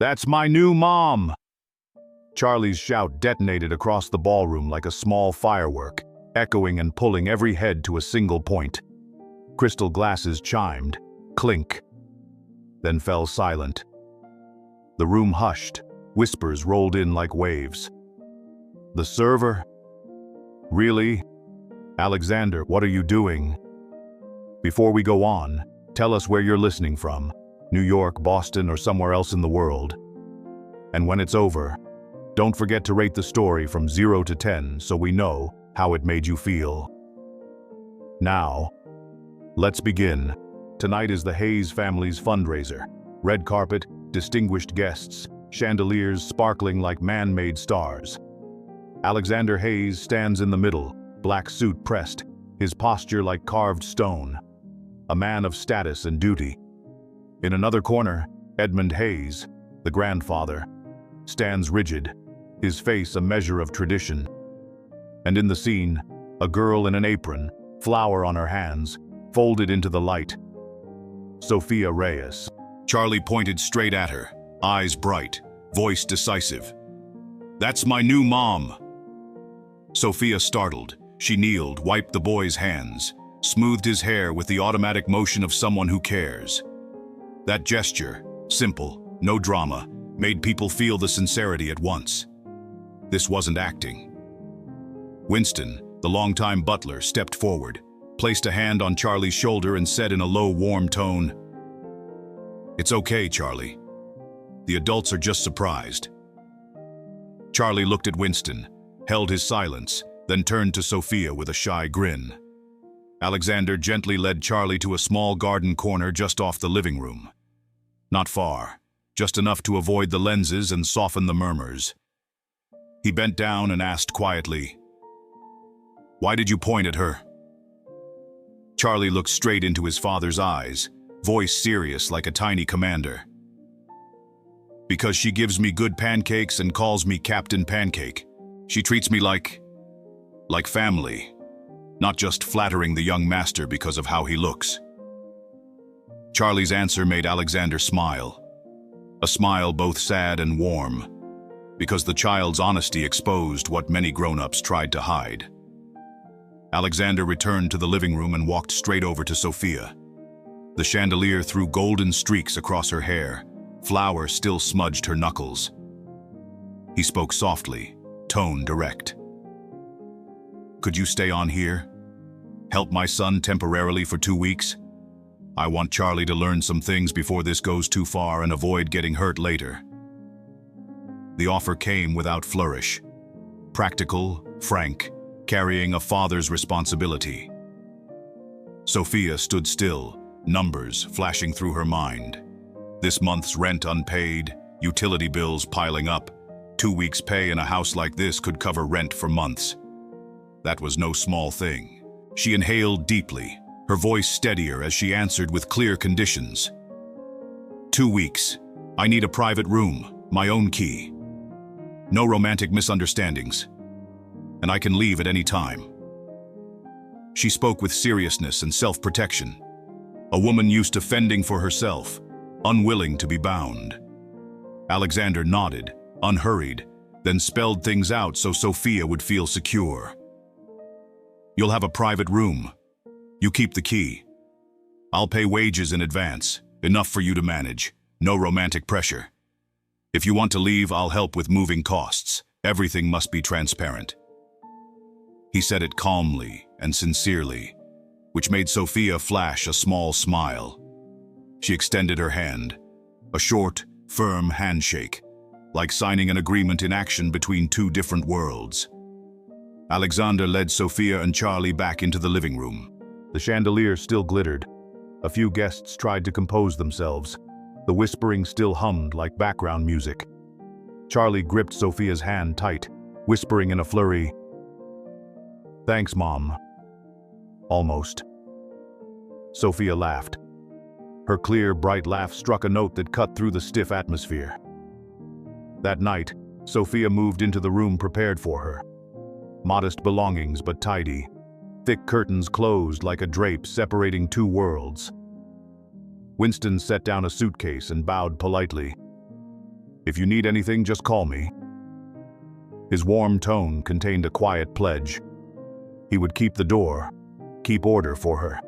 That's my new mom! Charlie's shout detonated across the ballroom like a small firework, echoing and pulling every head to a single point. Crystal glasses chimed, clink, then fell silent. The room hushed, whispers rolled in like waves. The server? Really? Alexander, what are you doing? Before we go on, tell us where you're listening from, New York, Boston, or somewhere else in the world. And when it's over, don't forget to rate the story from 0 to 10 so we know how it made you feel. Now, let's begin. Tonight is the Hayes family's fundraiser. Red carpet, distinguished guests, chandeliers sparkling like man-made stars. Alexander Hayes stands in the middle, black suit pressed, his posture like carved stone. A man of status and duty. In another corner, Edmund Hayes, the grandfather, stands rigid, his face a measure of tradition. And in the scene, a girl in an apron, flower on her hands, folded into the light. Sophia Reyes. Charlie pointed straight at her, eyes bright, voice decisive. That's my new mom! Sophia startled. She kneeled, wiped the boy's hands, smoothed his hair with the automatic motion of someone who cares. That gesture, simple, no drama, made people feel the sincerity at once. This wasn't acting. Winston, the longtime butler, stepped forward, placed a hand on Charlie's shoulder and said in a low, warm tone, "It's okay, Charlie. The adults are just surprised." Charlie looked at Winston, held his silence, then turned to Sophia with a shy grin. Alexander gently led Charlie to a small garden corner just off the living room. Not far, just enough to avoid the lenses and soften the murmurs. He bent down and asked quietly, "Why did you point at her?" Charlie looked straight into his father's eyes, voice serious like a tiny commander. "Because she gives me good pancakes and calls me Captain Pancake. She treats me like family, not just flattering the young master because of how he looks." Charlie's answer made Alexander smile, a smile both sad and warm, because the child's honesty exposed what many grown-ups tried to hide. Alexander returned to the living room and walked straight over to Sophia. The chandelier threw golden streaks across her hair, flour still smudged her knuckles. He spoke softly, tone direct. "Could you stay on here? Help my son temporarily for 2 weeks? I want Charlie to learn some things before this goes too far and avoid getting hurt later." The offer came without flourish. Practical, frank, carrying a father's responsibility. Sophia stood still, numbers flashing through her mind. This month's rent unpaid, utility bills piling up. 2 weeks' pay in a house like this could cover rent for months. That was no small thing. She inhaled deeply, her voice steadier as she answered with clear conditions. 2 weeks. I need a private room, my own key. No romantic misunderstandings. And I can leave at any time." She spoke with seriousness and self-protection. A woman used to fending for herself, unwilling to be bound. Alexander nodded, unhurried, then spelled things out so Sophia would feel secure. "You'll have a private room. You keep the key. I'll pay wages in advance, enough for you to manage, no romantic pressure. If you want to leave, I'll help with moving costs. Everything must be transparent." He said it calmly and sincerely, which made Sophia flash a small smile. She extended her hand, a short, firm handshake, like signing an agreement in action between two different worlds. Alexander led Sophia and Charlie back into the living room. The chandelier still glittered. A few guests tried to compose themselves. The whispering still hummed like background music. Charlie gripped Sophia's hand tight, whispering in a flurry, "Thanks, Mom." Almost. Sophia laughed. Her clear, bright laugh struck a note that cut through the stiff atmosphere. That night, Sophia moved into the room prepared for her. Modest belongings but tidy. Thick curtains closed like a drape separating two worlds. Winston set down a suitcase and bowed politely. If you need anything, just call me. His warm tone contained a quiet pledge. He would keep the door, keep order for her.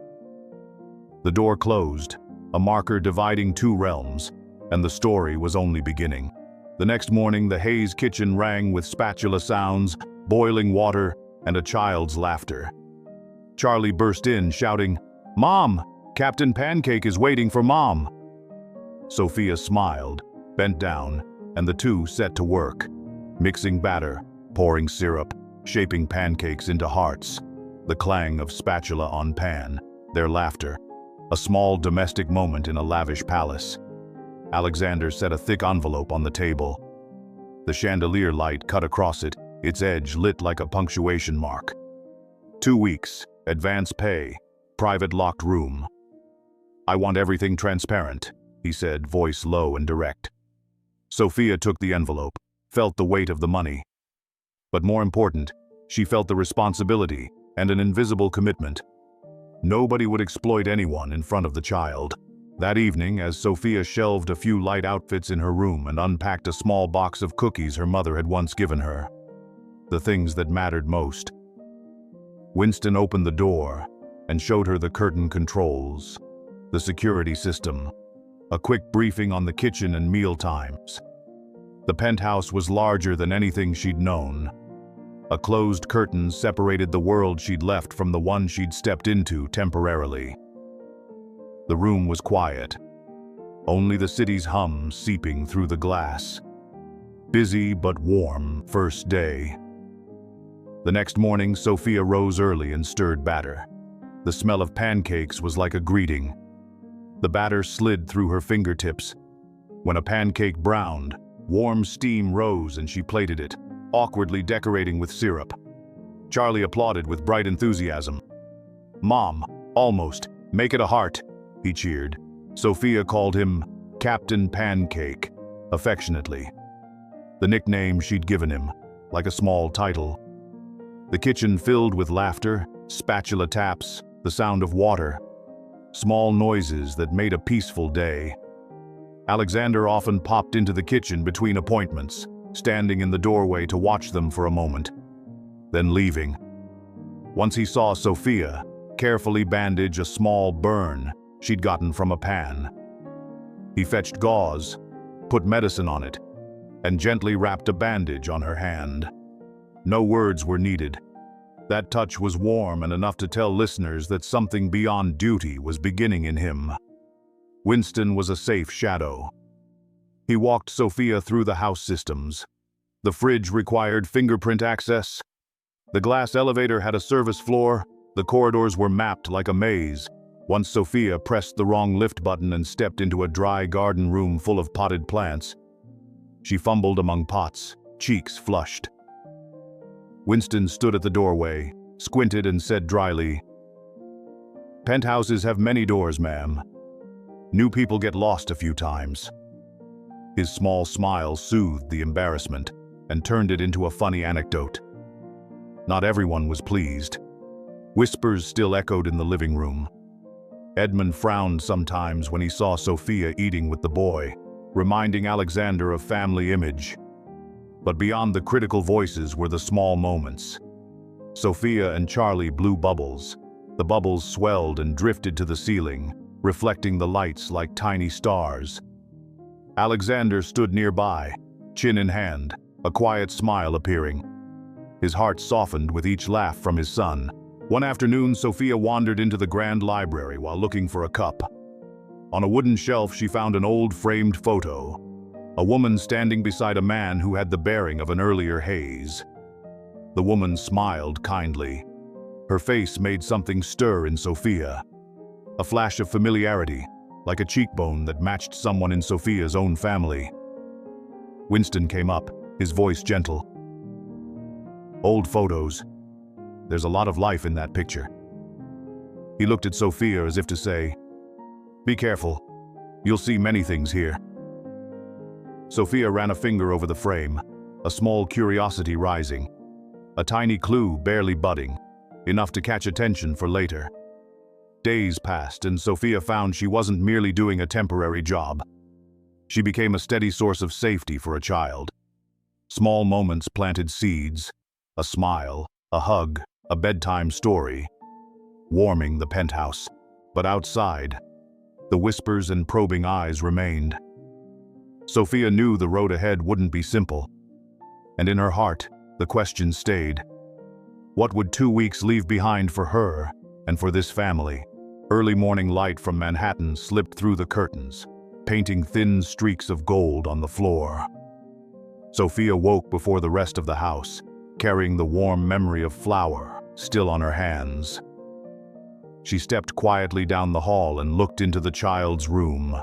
The door closed, a marker dividing two realms, and the story was only beginning. The next morning, the Hayes kitchen rang with spatula sounds, boiling water, and a child's laughter. Charlie burst in, shouting, "Mom! Captain Pancake is waiting for Mom!" Sophia smiled, bent down, and the two set to work, mixing batter, pouring syrup, shaping pancakes into hearts. The clang of spatula on pan, their laughter, a small domestic moment in a lavish palace. Alexander set a thick envelope on the table. The chandelier light cut across it, its edge lit like a punctuation mark. 2 weeks, advance pay, private locked room. "I want everything transparent," he said, voice low and direct. Sophia took the envelope, felt the weight of the money. But more important, she felt the responsibility and an invisible commitment. Nobody would exploit anyone in front of the child. That evening, as Sophia shelved a few light outfits in her room and unpacked a small box of cookies her mother had once given her, the things that mattered most, Winston opened the door and showed her the curtain controls, the security system, a quick briefing on the kitchen and meal times. The penthouse was larger than anything she'd known. A closed curtain separated the world she'd left from the one she'd stepped into temporarily. The room was quiet, only the city's hum seeping through the glass. Busy but warm first day. The next morning, Sophia rose early and stirred batter. The smell of pancakes was like a greeting. The batter slid through her fingertips. When a pancake browned, warm steam rose and she plated it, awkwardly decorating with syrup. Charlie applauded with bright enthusiasm. "Mom, almost. Make it a heart," he cheered. Sophia called him Captain Pancake, affectionately. The nickname she'd given him, like a small title. The kitchen filled with laughter, spatula taps, the sound of water. Small noises that made a peaceful day. Alexander often popped into the kitchen between appointments, standing in the doorway to watch them for a moment, then leaving. Once he saw Sophia carefully bandage a small burn she'd gotten from a pan. He fetched gauze, put medicine on it, and gently wrapped a bandage on her hand. No words were needed. That touch was warm and enough to tell listeners that something beyond duty was beginning in him. Winston was a safe shadow. He walked Sophia through the house systems. The fridge required fingerprint access. The glass elevator had a service floor. The corridors were mapped like a maze. Once Sophia pressed the wrong lift button and stepped into a dry garden room full of potted plants. She fumbled among pots, cheeks flushed. Winston stood at the doorway, squinted and said dryly, "Penthouses have many doors, ma'am. New people get lost a few times." His small smile soothed the embarrassment and turned it into a funny anecdote. Not everyone was pleased. Whispers still echoed in the living room. Edmund frowned sometimes when he saw Sophia eating with the boy, reminding Alexander of family image. But beyond the critical voices were the small moments. Sophia and Charlie blew bubbles. The bubbles swelled and drifted to the ceiling, reflecting the lights like tiny stars. Alexander stood nearby, chin in hand, a quiet smile appearing. His heart softened with each laugh from his son. One afternoon, Sophia wandered into the grand library while looking for a cup. On a wooden shelf, she found an old framed photo. A woman standing beside a man who had the bearing of an earlier Hayes. The woman smiled kindly. Her face made something stir in Sophia. A flash of familiarity, like a cheekbone that matched someone in Sophia's own family. Winston came up, his voice gentle. "Old photos. There's a lot of life in that picture." He looked at Sophia as if to say, "Be careful. You'll see many things here." Sophia ran a finger over the frame, a small curiosity rising. A tiny clue barely budding, enough to catch attention for later. Days passed and Sophia found she wasn't merely doing a temporary job. She became a steady source of safety for a child. Small moments planted seeds, a smile, a hug, a bedtime story, warming the penthouse. But outside, the whispers and probing eyes remained. Sophia knew the road ahead wouldn't be simple. And in her heart, the question stayed. What would 2 weeks leave behind for her and for this family? Early morning light from Manhattan slipped through the curtains, painting thin streaks of gold on the floor. Sophia woke before the rest of the house, carrying the warm memory of flour still on her hands. She stepped quietly down the hall and looked into the child's room.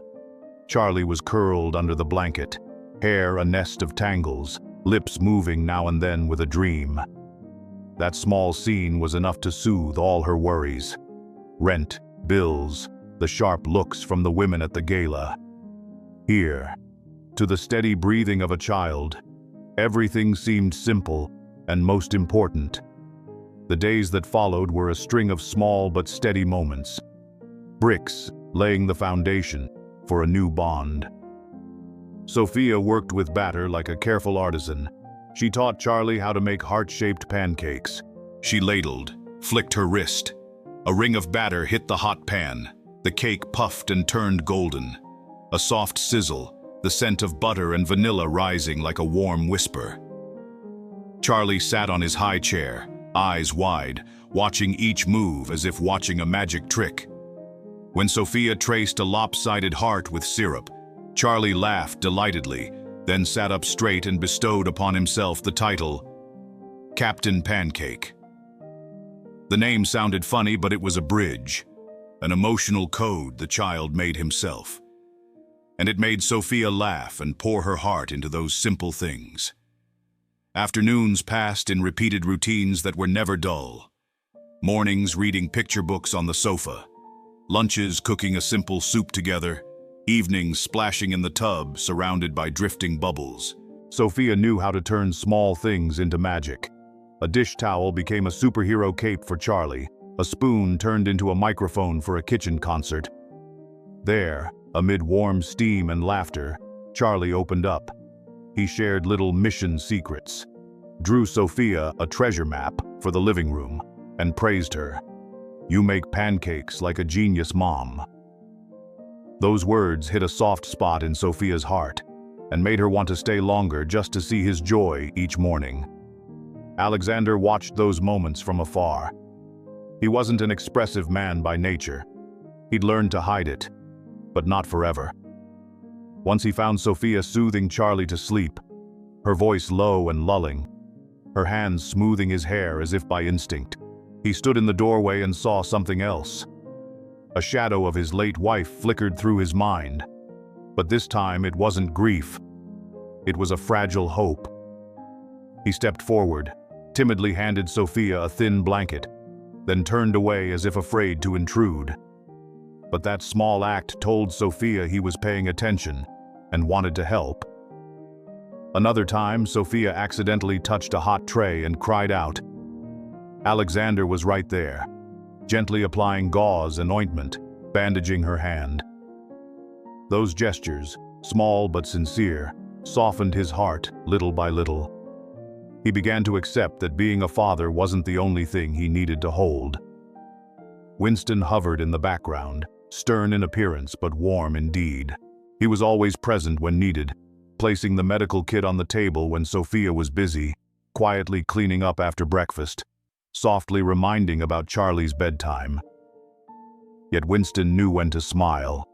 Charlie was curled under the blanket, hair a nest of tangles, lips moving now and then with a dream. That small scene was enough to soothe all her worries. Rent, bills, the sharp looks from the women at the gala. Here, to the steady breathing of a child, everything seemed simple and most important. The days that followed were a string of small but steady moments. Bricks laying the foundation for a new bond. Sophia worked with batter like a careful artisan. She taught Charlie how to make heart-shaped pancakes. She ladled, flicked her wrist. A ring of batter hit the hot pan. The cake puffed and turned golden. A soft sizzle, the scent of butter and vanilla rising like a warm whisper. Charlie sat on his high chair, eyes wide, watching each move as if watching a magic trick. When Sophia traced a lopsided heart with syrup, Charlie laughed delightedly, then sat up straight and bestowed upon himself the title, Captain Pancake. The name sounded funny, but it was a bridge, an emotional code the child made himself. And it made Sophia laugh and pour her heart into those simple things. Afternoons passed in repeated routines that were never dull. Mornings reading picture books on the sofa, lunches cooking a simple soup together, evenings splashing in the tub surrounded by drifting bubbles. Sophia knew how to turn small things into magic. A dish towel became a superhero cape for Charlie. A spoon turned into a microphone for a kitchen concert. There, amid warm steam and laughter, Charlie opened up. He shared little mission secrets, drew Sophia a treasure map for the living room, and praised her. "You make pancakes like a genius, Mom." Those words hit a soft spot in Sophia's heart and made her want to stay longer just to see his joy each morning. Alexander watched those moments from afar. He wasn't an expressive man by nature. He'd learned to hide it, but not forever. Once he found Sophia soothing Charlie to sleep, her voice low and lulling, her hands smoothing his hair as if by instinct. He stood in the doorway and saw something else. A shadow of his late wife flickered through his mind, but this time it wasn't grief. It was a fragile hope. He stepped forward, timidly handed Sophia a thin blanket, then turned away as if afraid to intrude. But that small act told Sophia he was paying attention and wanted to help. Another time, Sophia accidentally touched a hot tray and cried out. Alexander was right there, gently applying gauze and ointment, bandaging her hand. Those gestures, small but sincere, softened his heart little by little. He began to accept that being a father wasn't the only thing he needed to hold. Winston hovered in the background, stern in appearance but warm in deed. He was always present when needed, placing the medical kit on the table when Sophia was busy, quietly cleaning up after breakfast, softly reminding about Charlie's bedtime. Yet Winston knew when to smile.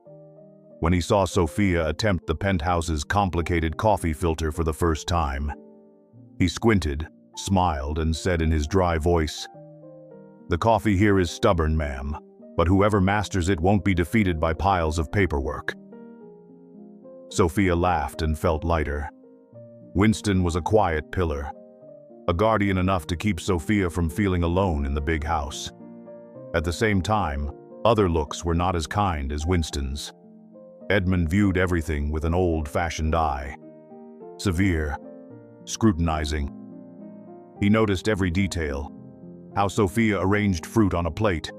When he saw Sophia attempt the penthouse's complicated coffee filter for the first time. He squinted, smiled, and said in his dry voice, "The coffee here is stubborn, ma'am, but whoever masters it won't be defeated by piles of paperwork." Sophia laughed and felt lighter. Winston was a quiet pillar, a guardian enough to keep Sophia from feeling alone in the big house. At the same time, other looks were not as kind as Winston's. Edmund viewed everything with an old-fashioned eye. Severe, scrutinizing. He noticed every detail. How Sophia arranged fruit on a plate.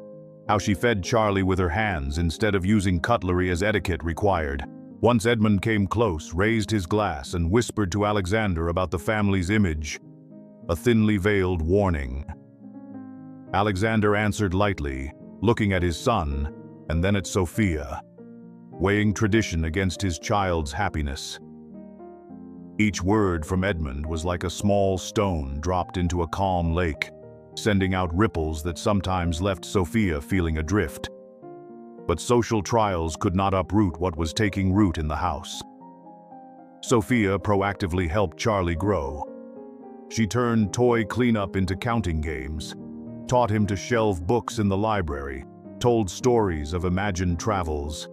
How she fed Charlie with her hands instead of using cutlery as etiquette required. Once Edmund came close, raised his glass, and whispered to Alexander about the family's image, a thinly veiled warning. Alexander answered lightly, looking at his son, and then at Sophia, weighing tradition against his child's happiness. Each word from Edmund was like a small stone dropped into a calm lake, sending out ripples that sometimes left Sophia feeling adrift. But social trials could not uproot what was taking root in the house. Sophia proactively helped Charlie grow. She turned toy cleanup into counting games, taught him to shelve books in the library, told stories of imagined travels.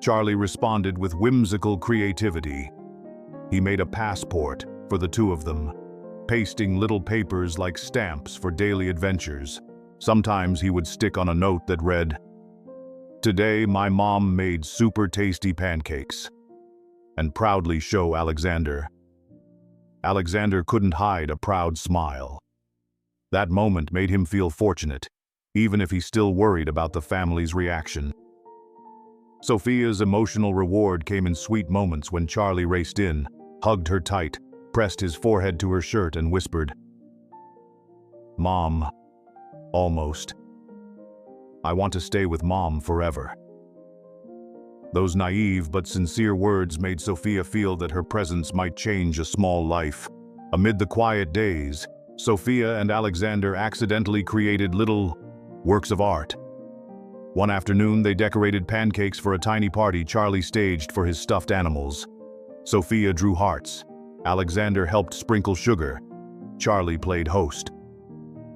Charlie responded with whimsical creativity. He made a passport for the two of them, pasting little papers like stamps for daily adventures. Sometimes he would stick on a note that read, "Today my mom made super tasty pancakes," and proudly show Alexander. Alexander couldn't hide a proud smile. That moment made him feel fortunate, even if he still worried about the family's reaction. Sophia's emotional reward came in sweet moments when Charlie raced in, hugged her tight, pressed his forehead to her shirt, and whispered, "Mom, almost. I want to stay with Mom forever." Those naive but sincere words made Sophia feel that her presence might change a small life. Amid the quiet days, Sophia and Alexander accidentally created little works of art. One afternoon, they decorated pancakes for a tiny party Charlie staged for his stuffed animals. Sophia drew hearts. Alexander helped sprinkle sugar. Charlie played host.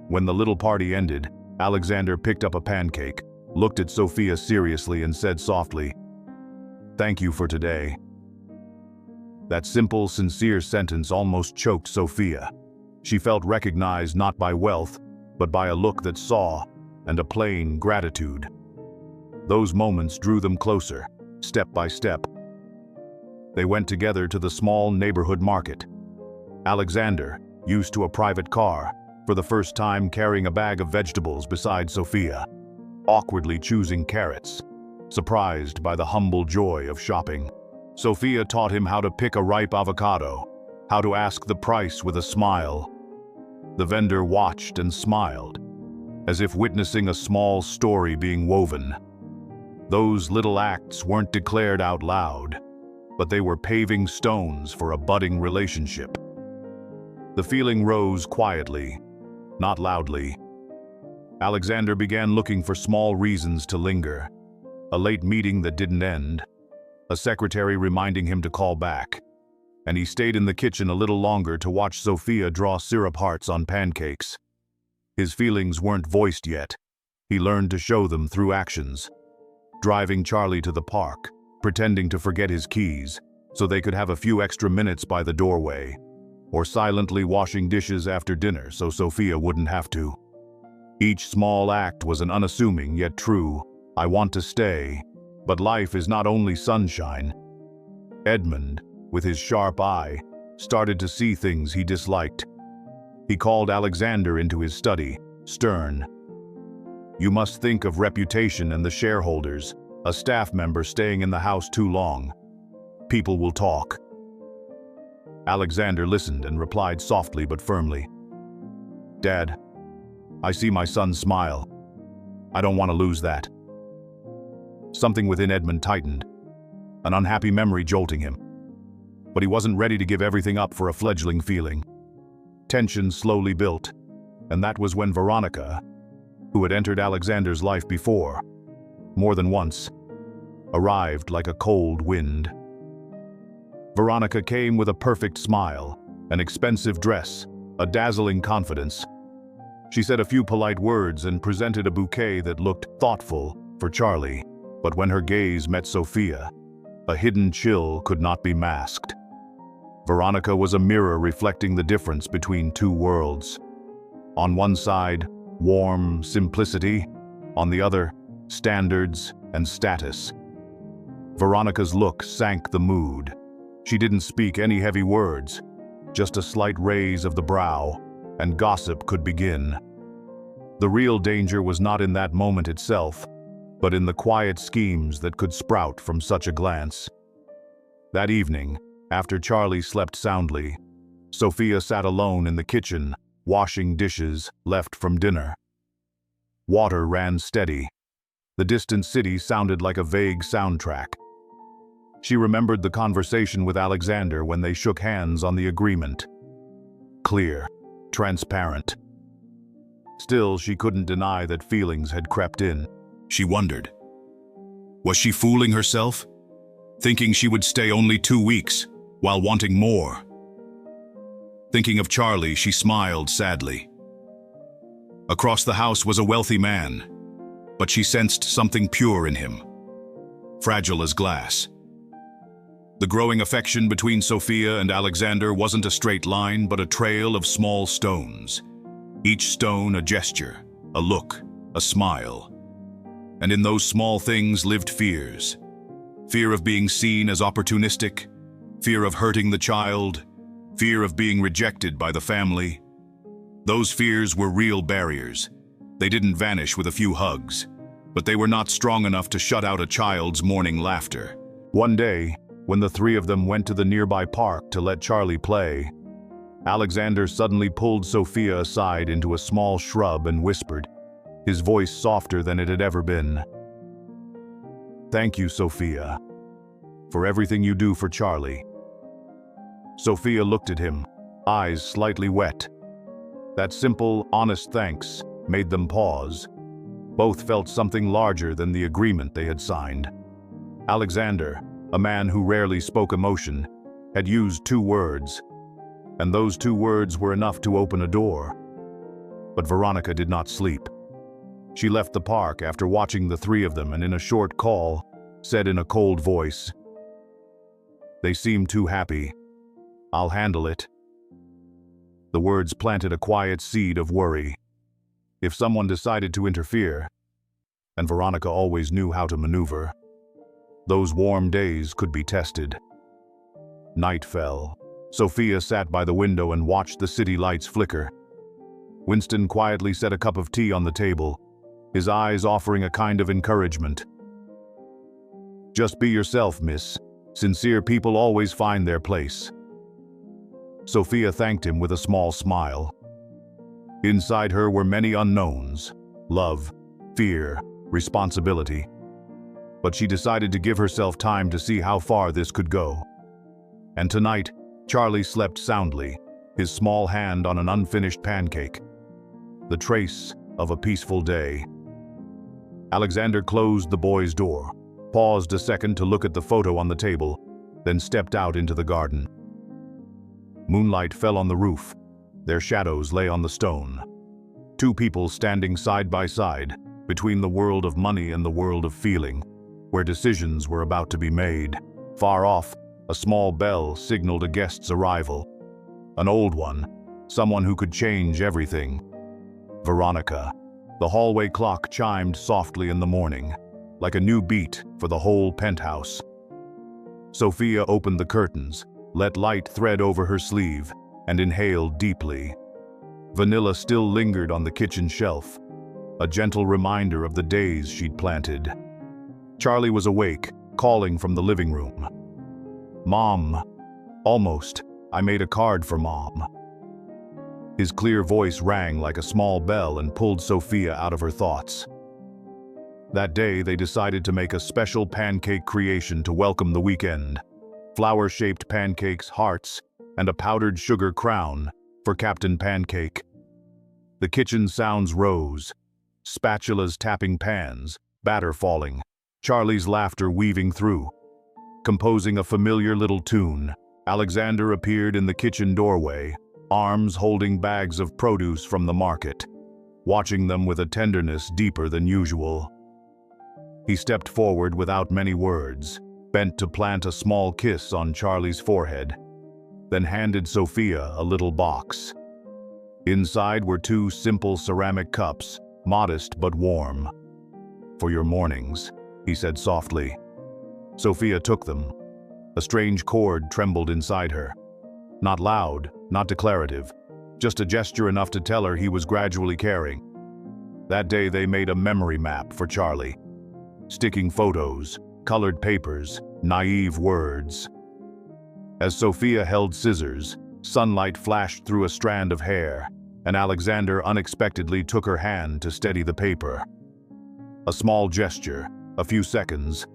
When the little party ended, Alexander picked up a pancake, looked at Sophia seriously, and said softly, "Thank you for today." That simple, sincere sentence almost choked Sophia. She felt recognized not by wealth, but by a look that saw, and a plain gratitude. Those moments drew them closer, step by step. They went together to the small neighborhood market. Alexander, used to a private car, for the first time carrying a bag of vegetables beside Sophia, awkwardly choosing carrots, surprised by the humble joy of shopping. Sophia taught him how to pick a ripe avocado, how to ask the price with a smile. The vendor watched and smiled, as if witnessing a small story being woven. Those little acts weren't declared out loud, but they were paving stones for a budding relationship. The feeling rose quietly, not loudly. Alexander began looking for small reasons to linger. A late meeting that didn't end, a secretary reminding him to call back, and he stayed in the kitchen a little longer to watch Sophia draw syrup hearts on pancakes. His feelings weren't voiced yet. He learned to show them through actions. Driving Charlie to the park, pretending to forget his keys so they could have a few extra minutes by the doorway, or silently washing dishes after dinner so Sophia wouldn't have to. Each small act was an unassuming yet true, "I want to stay, but life is not only sunshine." Edmund, with his sharp eye, started to see things he disliked. He called Alexander into his study, stern. "You must think of reputation and the shareholders, a staff member staying in the house too long. People will talk." Alexander listened and replied softly but firmly, "Dad, I see my son smile. I don't want to lose that." Something within Edmund tightened, an unhappy memory jolting him. But he wasn't ready to give everything up for a fledgling feeling. Tension slowly built, and that was when Veronica, who had entered Alexander's life before, more than once, arrived like a cold wind. Veronica came with a perfect smile, an expensive dress, a dazzling confidence. She said a few polite words and presented a bouquet that looked thoughtful for Charlie. But when her gaze met Sophia, a hidden chill could not be masked. Veronica was a mirror reflecting the difference between two worlds. On one side, warm simplicity. On the other, standards and status. Veronica's look sank the mood. She didn't speak any heavy words, just a slight raise of the brow, and gossip could begin. The real danger was not in that moment itself, but in the quiet schemes that could sprout from such a glance. That evening, after Charlie slept soundly, Sophia sat alone in the kitchen, washing dishes left from dinner. Water ran steady. The distant city sounded like a vague soundtrack. She remembered the conversation with Alexander when they shook hands on the agreement. Clear, transparent. Still, she couldn't deny that feelings had crept in. She wondered. Was she fooling herself? Thinking she would stay only 2 weeks, while wanting more? Thinking of Charlie, she smiled sadly. Across the house was a wealthy man, but she sensed something pure in him, fragile as glass. The growing affection between Sophia and Alexander wasn't a straight line, but a trail of small stones. Each stone a gesture, a look, a smile. And in those small things lived fears. Fear of being seen as opportunistic, fear of hurting the child, fear of being rejected by the family. Those fears were real barriers. They didn't vanish with a few hugs, but they were not strong enough to shut out a child's morning laughter. One day, when the three of them went to the nearby park to let Charlie play, Alexander suddenly pulled Sophia aside into a small shrub and whispered, his voice softer than it had ever been. "Thank you, Sophia, for everything you do for Charlie." Sophia looked at him, eyes slightly wet. That simple, honest thanks made them pause. Both felt something larger than the agreement they had signed. Alexander, a man who rarely spoke emotion, had used 2 words, and those 2 words were enough to open a door. But Veronica did not sleep. She left the park after watching the 3 of them and in a short call, said in a cold voice, "They seem too happy. I'll handle it." The words planted a quiet seed of worry. If someone decided to interfere, and Veronica always knew how to maneuver, those warm days could be tested. Night fell. Sophia sat by the window and watched the city lights flicker. Winston quietly set a cup of tea on the table, his eyes offering a kind of encouragement. "Just be yourself, miss. Sincere people always find their place." Sophia thanked him with a small smile. Inside her were many unknowns: love, fear, responsibility. But she decided to give herself time to see how far this could go. And tonight, Charlie slept soundly, his small hand on an unfinished pancake. The trace of a peaceful day. Alexander closed the boy's door, paused a second to look at the photo on the table, then stepped out into the garden. Moonlight fell on the roof. Their shadows lay on the stone. 2 people standing side by side, between the world of money and the world of feeling, where decisions were about to be made. Far off, a small bell signaled a guest's arrival. An old one, someone who could change everything. Veronica. The hallway clock chimed softly in the morning, like a new beat for the whole penthouse. Sophia opened the curtains, let light thread over her sleeve, and inhaled deeply. Vanilla still lingered on the kitchen shelf, a gentle reminder of the days she'd planted. Charlie was awake, calling from the living room. "Mom. Almost. I made a card for Mom." His clear voice rang like a small bell and pulled Sophia out of her thoughts. That day, they decided to make a special pancake creation to welcome the weekend. Flower-shaped pancakes, hearts, and a powdered sugar crown for Captain Pancake. The kitchen sounds rose, spatulas tapping pans, batter falling, Charlie's laughter weaving through. Composing a familiar little tune, Alexander appeared in the kitchen doorway, arms holding bags of produce from the market, watching them with a tenderness deeper than usual. He stepped forward without many words, bent to plant a small kiss on Charlie's forehead, then handed Sophia a little box. Inside were 2 simple ceramic cups, modest but warm. "For your mornings," he said softly. Sophia took them. A strange chord trembled inside her. Not loud, not declarative, just a gesture enough to tell her he was gradually caring. That day they made a memory map for Charlie. Sticking photos, colored papers, naive words. As Sophia held scissors, sunlight flashed through a strand of hair, and Alexander unexpectedly took her hand to steady the paper. A small gesture, a few seconds,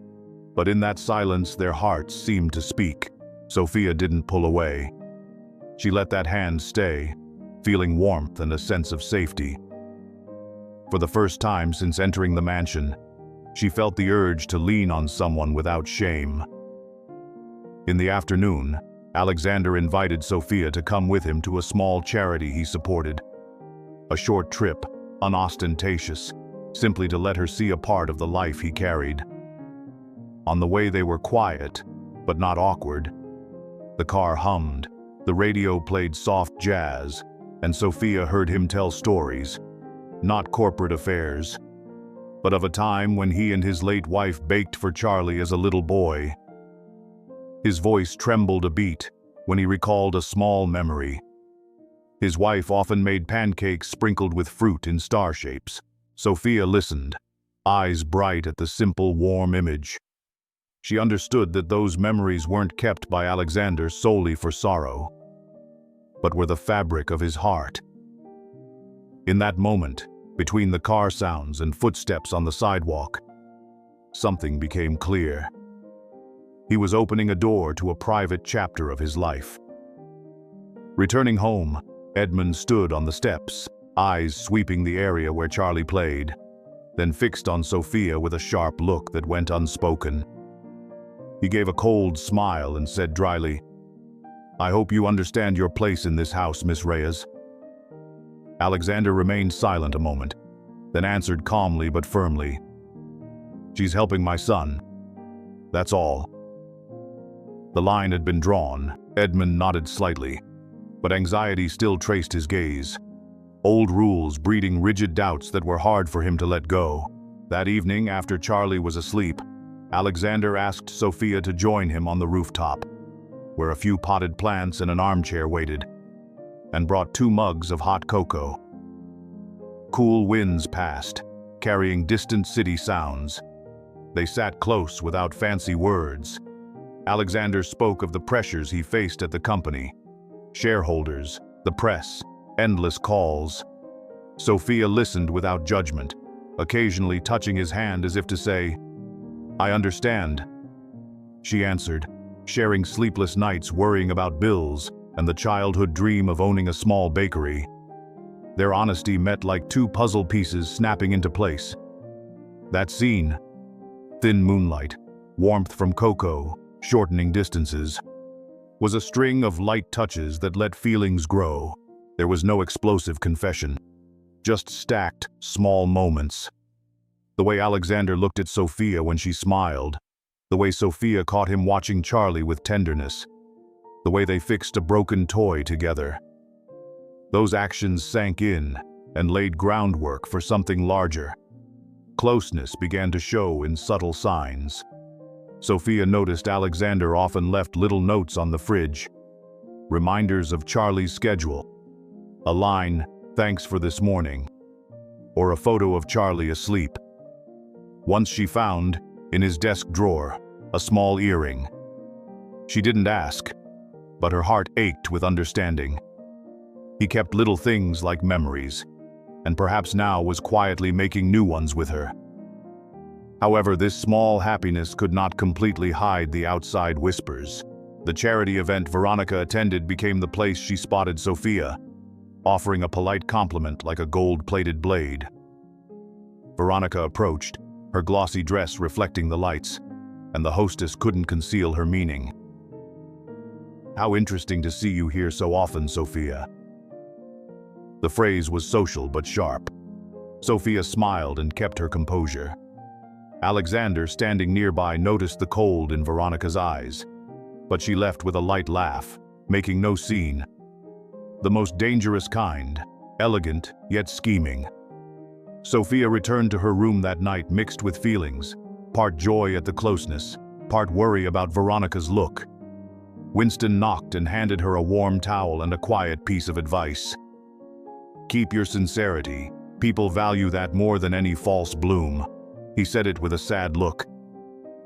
but in that silence their hearts seemed to speak. Sophia didn't pull away. She let that hand stay, feeling warmth and a sense of safety. For the first time since entering the mansion, she felt the urge to lean on someone without shame. In the afternoon, Alexander invited Sophia to come with him to a small charity he supported. A short trip, unostentatious, simply to let her see a part of the life he carried. On the way they were quiet, but not awkward. The car hummed, the radio played soft jazz, and Sophia heard him tell stories, not corporate affairs, but of a time when he and his late wife baked for Charlie as a little boy. His voice trembled a beat when he recalled a small memory. His wife often made pancakes sprinkled with fruit in star shapes. Sophia listened, eyes bright at the simple, warm image. She understood that those memories weren't kept by Alexander solely for sorrow, but were the fabric of his heart. In that moment, between the car sounds and footsteps on the sidewalk, something became clear. He was opening a door to a private chapter of his life. Returning home, Edmund stood on the steps, eyes sweeping the area where Charlie played, then fixed on Sophia with a sharp look that went unspoken. He gave a cold smile and said dryly, "I hope you understand your place in this house, Miss Reyes." Alexander remained silent a moment, then answered calmly but firmly, "She's helping my son. That's all." The line had been drawn. Edmund nodded slightly, but anxiety still traced his gaze. Old rules breeding rigid doubts that were hard for him to let go. That evening, after Charlie was asleep, Alexander asked Sophia to join him on the rooftop, where a few potted plants and an armchair waited, and brought 2 mugs of hot cocoa. Cool winds passed, carrying distant city sounds. They sat close without fancy words. Alexander spoke of the pressures he faced at the company, shareholders, the press, endless calls. Sophia listened without judgment, occasionally touching his hand as if to say, "I understand." She answered, sharing sleepless nights worrying about bills and the childhood dream of owning a small bakery. Their honesty met like 2 puzzle pieces snapping into place. That scene, thin moonlight, warmth from cocoa, shortening distances, was a string of light touches that let feelings grow. There was no explosive confession, just stacked, small moments. The way Alexander looked at Sophia when she smiled, the way Sophia caught him watching Charlie with tenderness, the way they fixed a broken toy together. Those actions sank in and laid groundwork for something larger. Closeness began to show in subtle signs. Sophia noticed Alexander often left little notes on the fridge, reminders of Charlie's schedule, a line, "Thanks for this morning," or a photo of Charlie asleep. Once she found, in his desk drawer, a small earring. She didn't ask, but her heart ached with understanding. He kept little things like memories, and perhaps now was quietly making new ones with her. However, this small happiness could not completely hide the outside whispers. The charity event Veronica attended became the place she spotted Sophia, offering a polite compliment like a gold-plated blade. Veronica approached, her glossy dress reflecting the lights, and the hostess couldn't conceal her meaning. "How interesting to see you here so often, Sophia." The phrase was social but sharp. Sophia smiled and kept her composure. Alexander, standing nearby, noticed the cold in Veronica's eyes, but she left with a light laugh, making no scene. The most dangerous kind, elegant yet scheming. Sophia returned to her room that night mixed with feelings, part joy at the closeness, part worry about Veronica's look. Winston knocked and handed her a warm towel and a quiet piece of advice. "Keep your sincerity. People value that more than any false bloom." He said it with a sad look.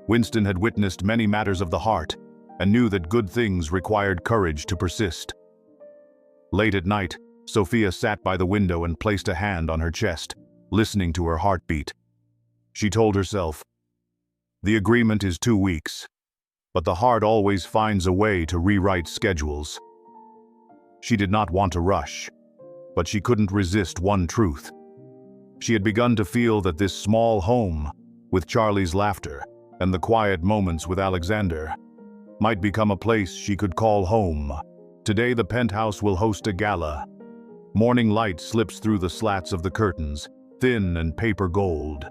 Winston had witnessed many matters of the heart, and knew that good things required courage to persist. Late at night, Sophia sat by the window and placed a hand on her chest, listening to her heartbeat. She told herself, "The agreement is 2 weeks, but the heart always finds a way to rewrite schedules." She did not want to rush, but she couldn't resist one truth. She had begun to feel that this small home, with Charlie's laughter and the quiet moments with Alexander, might become a place she could call home. Today the penthouse will host a gala. Morning light slips through the slats of the curtains, thin and paper gold.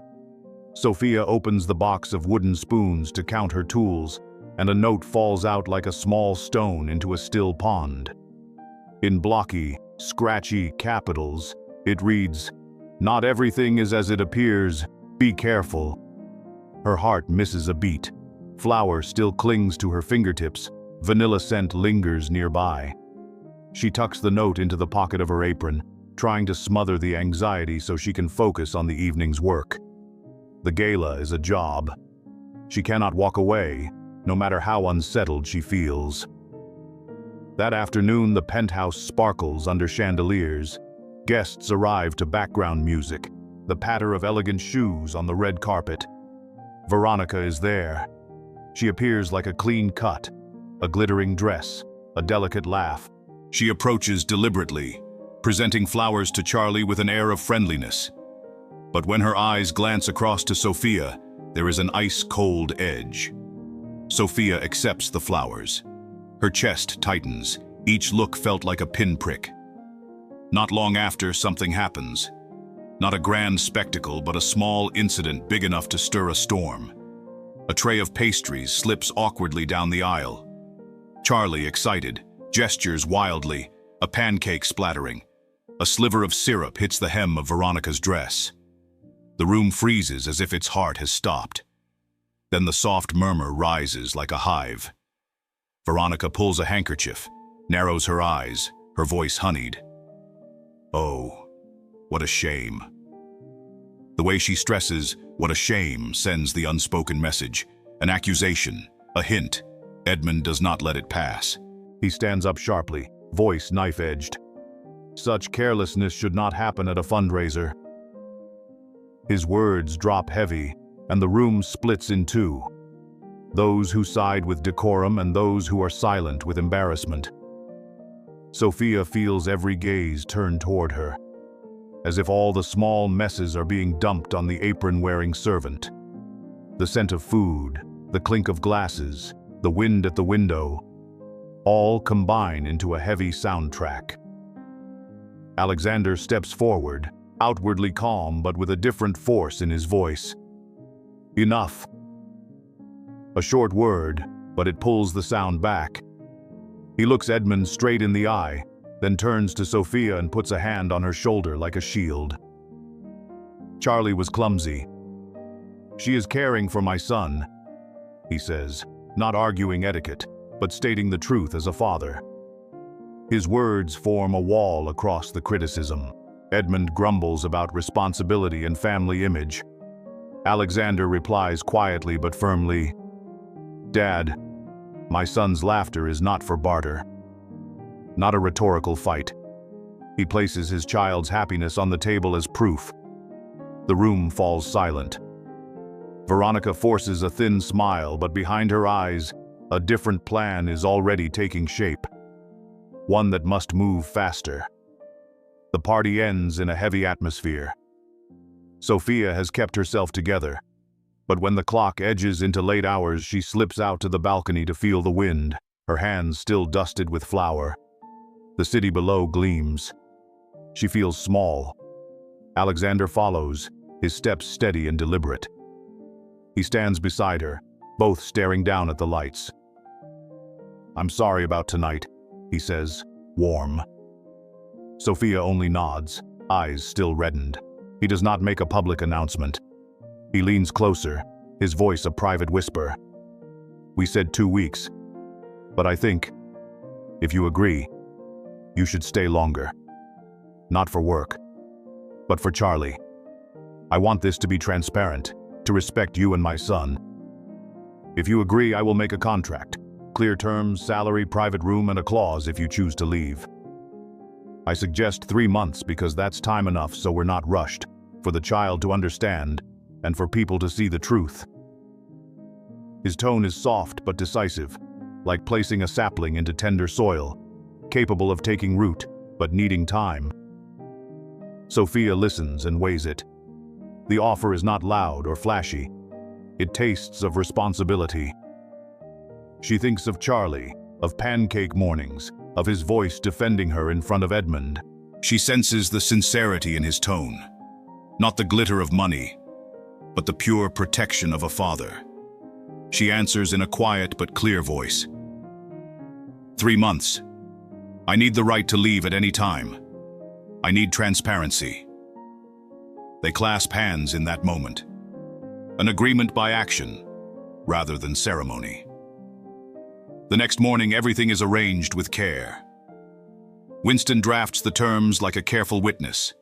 Sophia opens the box of wooden spoons to count her tools, and a note falls out like a small stone into a still pond. In blocky, scratchy capitals, it reads, "Not everything is as it appears. Be careful." Her heart misses a beat. Flour still clings to her fingertips. Vanilla scent lingers nearby. She tucks the note into the pocket of her apron, trying to smother the anxiety so she can focus on the evening's work. The gala is a job. She cannot walk away, no matter how unsettled she feels. That afternoon, the penthouse sparkles under chandeliers. Guests arrive to background music, the patter of elegant shoes on the red carpet. Veronica is there. She appears like a clean cut, a glittering dress, a delicate laugh. She approaches deliberately, presenting flowers to Charlie with an air of friendliness. But when her eyes glance across to Sophia, there is an ice-cold edge. Sophia accepts the flowers. Her chest tightens. Each look felt like a pinprick. Not long after, something happens. Not a grand spectacle, but a small incident big enough to stir a storm. A tray of pastries slips awkwardly down the aisle. Charlie, excited, gestures wildly, a pancake splattering. A sliver of syrup hits the hem of Veronica's dress. The room freezes as if its heart has stopped. Then the soft murmur rises like a hive. Veronica pulls a handkerchief, narrows her eyes, her voice honeyed. "Oh, what a shame." The way she stresses, "what a shame," sends the unspoken message. An accusation, a hint. Edmund does not let it pass. He stands up sharply, voice knife-edged. Such carelessness should not happen at a fundraiser. His words drop heavy, and the room splits in two. Those who side with decorum and those who are silent with embarrassment. Sophia feels every gaze turned toward her, as if all the small messes are being dumped on the apron-wearing servant. The scent of food, the clink of glasses, the wind at the window, all combine into a heavy soundtrack. Alexander steps forward, outwardly calm but with a different force in his voice. "Enough." A short word, but it pulls the sound back. He looks Edmund straight in the eye, then turns to Sophia and puts a hand on her shoulder like a shield. "Charlie was clumsy. She is caring for my son," he says, not arguing etiquette, but stating the truth as a father. His words form a wall across the criticism. Edmund grumbles about responsibility and family image. Alexander replies quietly but firmly, "Dad, my son's laughter is not for barter." Not a rhetorical fight. He places his child's happiness on the table as proof. The room falls silent. Veronica forces a thin smile, but behind her eyes, a different plan is already taking shape. One that must move faster. The party ends in a heavy atmosphere. Sophia has kept herself together, but when the clock edges into late hours, she slips out to the balcony to feel the wind, her hands still dusted with flour. The city below gleams. She feels small. Alexander follows, his steps steady and deliberate. He stands beside her, both staring down at the lights. "I'm sorry about tonight," he says, warm. Sophia only nods, eyes still reddened. He does not make a public announcement. He leans closer, his voice a private whisper. "We said 2 weeks, but I think, if you agree, you should stay longer. Not for work, but for Charlie. I want this to be transparent, to respect you and my son. If you agree, I will make a contract. Clear terms, salary, private room, and a clause if you choose to leave. I suggest 3 months because that's time enough so we're not rushed, for the child to understand, and for people to see the truth. His tone is soft but decisive, like placing a sapling into tender soil, capable of taking root, but needing time. Sophia listens and weighs it. The offer is not loud or flashy. It tastes of responsibility. She thinks of Charlie, of Pancake mornings, of his voice defending her in front of Edmund. She senses the sincerity in his tone, not the glitter of money, but the pure protection of a father. She answers in a quiet but clear voice. 3 months. I need the right to leave at any time. I need transparency. They clasp hands in that moment. An agreement by action, rather than ceremony. The next morning, everything is arranged with care. Winston drafts the terms like a careful witness,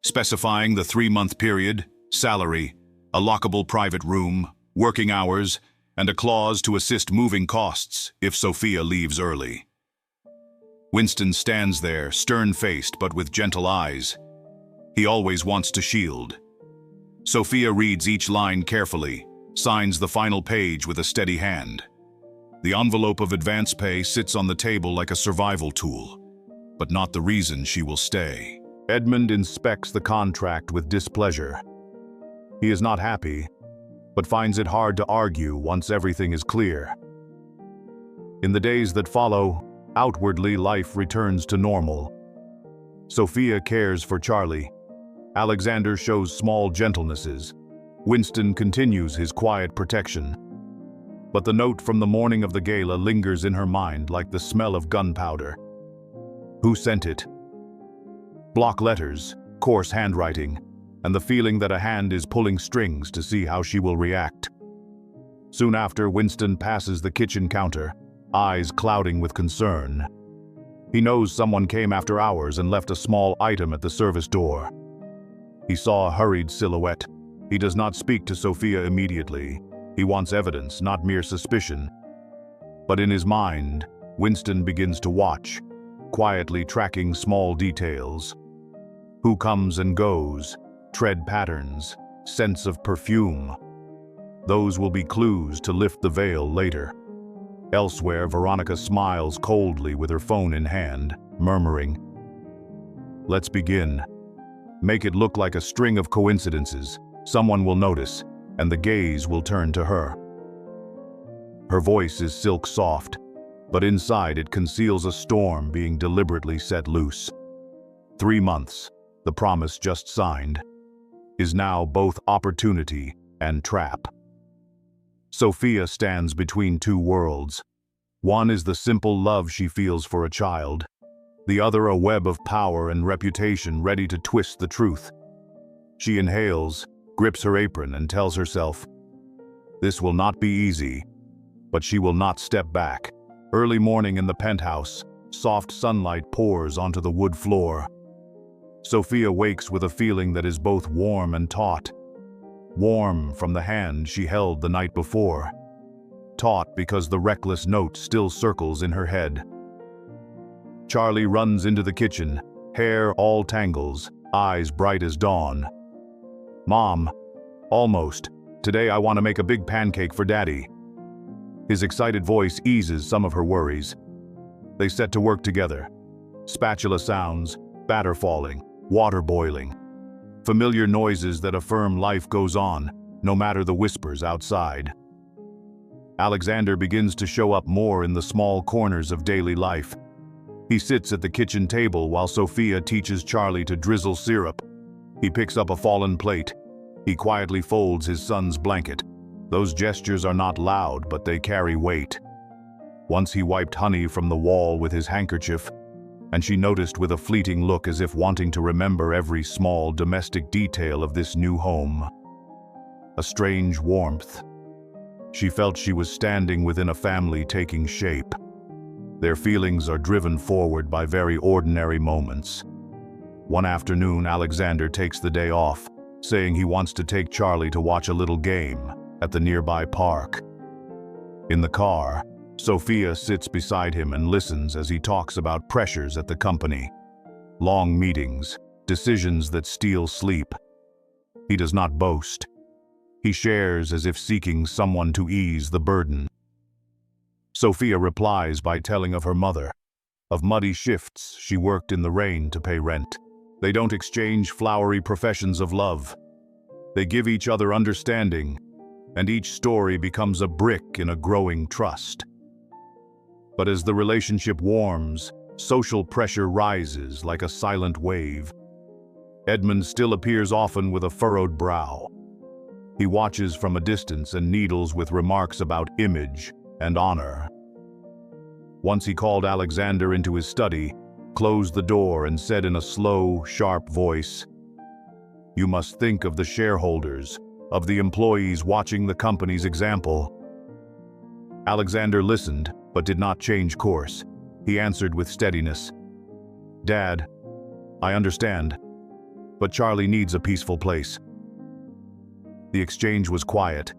specifying the 3-month period, salary, a lockable private room, working hours, and a clause to assist moving costs if Sophia leaves early. Winston stands there, stern-faced but with gentle eyes. He always wants to shield. Sophia reads each line carefully, signs the final page with a steady hand. The envelope of advance pay sits on the table like a survival tool, but not the reason she will stay. Edmund inspects the contract with displeasure. He is not happy, but finds it hard to argue once everything is clear. In the days that follow, outwardly life returns to normal. Sophia cares for Charlie. Alexander shows small gentlenesses. Winston continues his quiet protection. But the note from the morning of the gala lingers in her mind like the smell of gunpowder. Who sent it? Block letters, coarse handwriting, and the feeling that a hand is pulling strings to see how she will react. Soon after, Winston passes the kitchen counter, eyes clouding with concern. He knows someone came after hours and left a small item at the service door. He saw a hurried silhouette. He does not speak to Sophia immediately. He wants evidence, not mere suspicion. But in his mind, Winston begins to watch, quietly tracking small details. Who comes and goes, tread patterns, scents of perfume. Those will be clues to lift the veil later. Elsewhere, Veronica smiles coldly with her phone in hand, murmuring, "Let's begin. Make it look like a string of coincidences. Someone will notice, and the gaze will turn to her." Her voice is silk soft, but inside it conceals a storm being deliberately set loose. 3 months, the promise just signed, is now both opportunity and trap. Sophia stands between two worlds. One is the simple love she feels for a child, the other a web of power and reputation ready to twist the truth. She inhales, grips her apron, and tells herself, this will not be easy, but she will not step back. Early morning in the penthouse, soft sunlight pours onto the wood floor. Sophia wakes with a feeling that is both warm and taut. Warm from the hand she held the night before. Taut because the reckless note still circles in her head. Charlie runs into the kitchen, hair all tangles, eyes bright as dawn. "Mom, almost. Today I want to make a big pancake for Daddy." His excited voice eases some of her worries. They set to work together. Spatula sounds, batter falling, water boiling. Familiar noises that affirm life goes on, no matter the whispers outside. Alexander begins to show up more in the small corners of daily life. He sits at the kitchen table while Sophia teaches Charlie to drizzle syrup. He picks up a fallen plate. He quietly folds his son's blanket. Those gestures are not loud, but they carry weight. Once he wiped honey from the wall with his handkerchief, and she noticed with a fleeting look as if wanting to remember every small domestic detail of this new home. A strange warmth. She felt she was standing within a family taking shape. Their feelings are driven forward by very ordinary moments. One afternoon, Alexander takes the day off, saying he wants to take Charlie to watch a little game at the nearby park. In the car, Sophia sits beside him and listens as he talks about pressures at the company. Long meetings, decisions that steal sleep. He does not boast. He shares as if seeking someone to ease the burden. Sophia replies by telling of her mother, of muddy shifts she worked in the rain to pay rent. They don't exchange flowery professions of love. They give each other understanding, and each story becomes a brick in a growing trust. But as the relationship warms, social pressure rises like a silent wave. Edmund still appears often with a furrowed brow. He watches from a distance and needles with remarks about image and honor. Once he called Alexander into his study, closed the door, and said in a slow, sharp voice, "You must think of the shareholders, of the employees watching the company's example." Alexander listened, but did not change course. He answered with steadiness, "Dad, I understand, but Charlie needs a peaceful place." The exchange was quiet,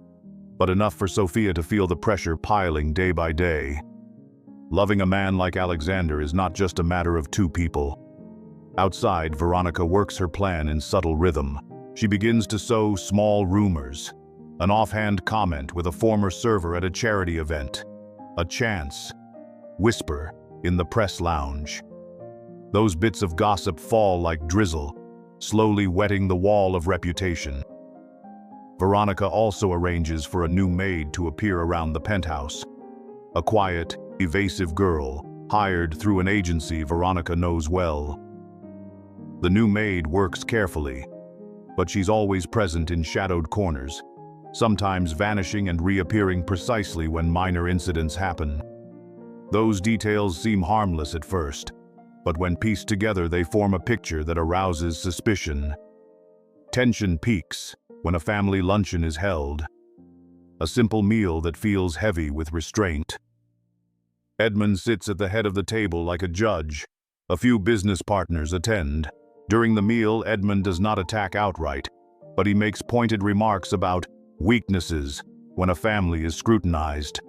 but enough for Sophia to feel the pressure piling day by day. Loving a man like Alexander is not just a matter of two people. Outside, Veronica works her plan in subtle rhythm. She begins to sow small rumors, an offhand comment with a former server at a charity event, a chance whisper in the press lounge. Those bits of gossip fall like drizzle, slowly wetting the wall of reputation. Veronica also arranges for a new maid to appear around the penthouse. A quiet, evasive girl, hired through an agency Veronica knows well. The new maid works carefully, but she's always present in shadowed corners, sometimes vanishing and reappearing precisely when minor incidents happen. Those details seem harmless at first, but when pieced together they form a picture that arouses suspicion. Tension peaks when a family luncheon is held, a simple meal that feels heavy with restraint. Edmund sits at the head of the table like a judge. A few business partners attend. During the meal, Edmund does not attack outright, but he makes pointed remarks about weaknesses when a family is scrutinized.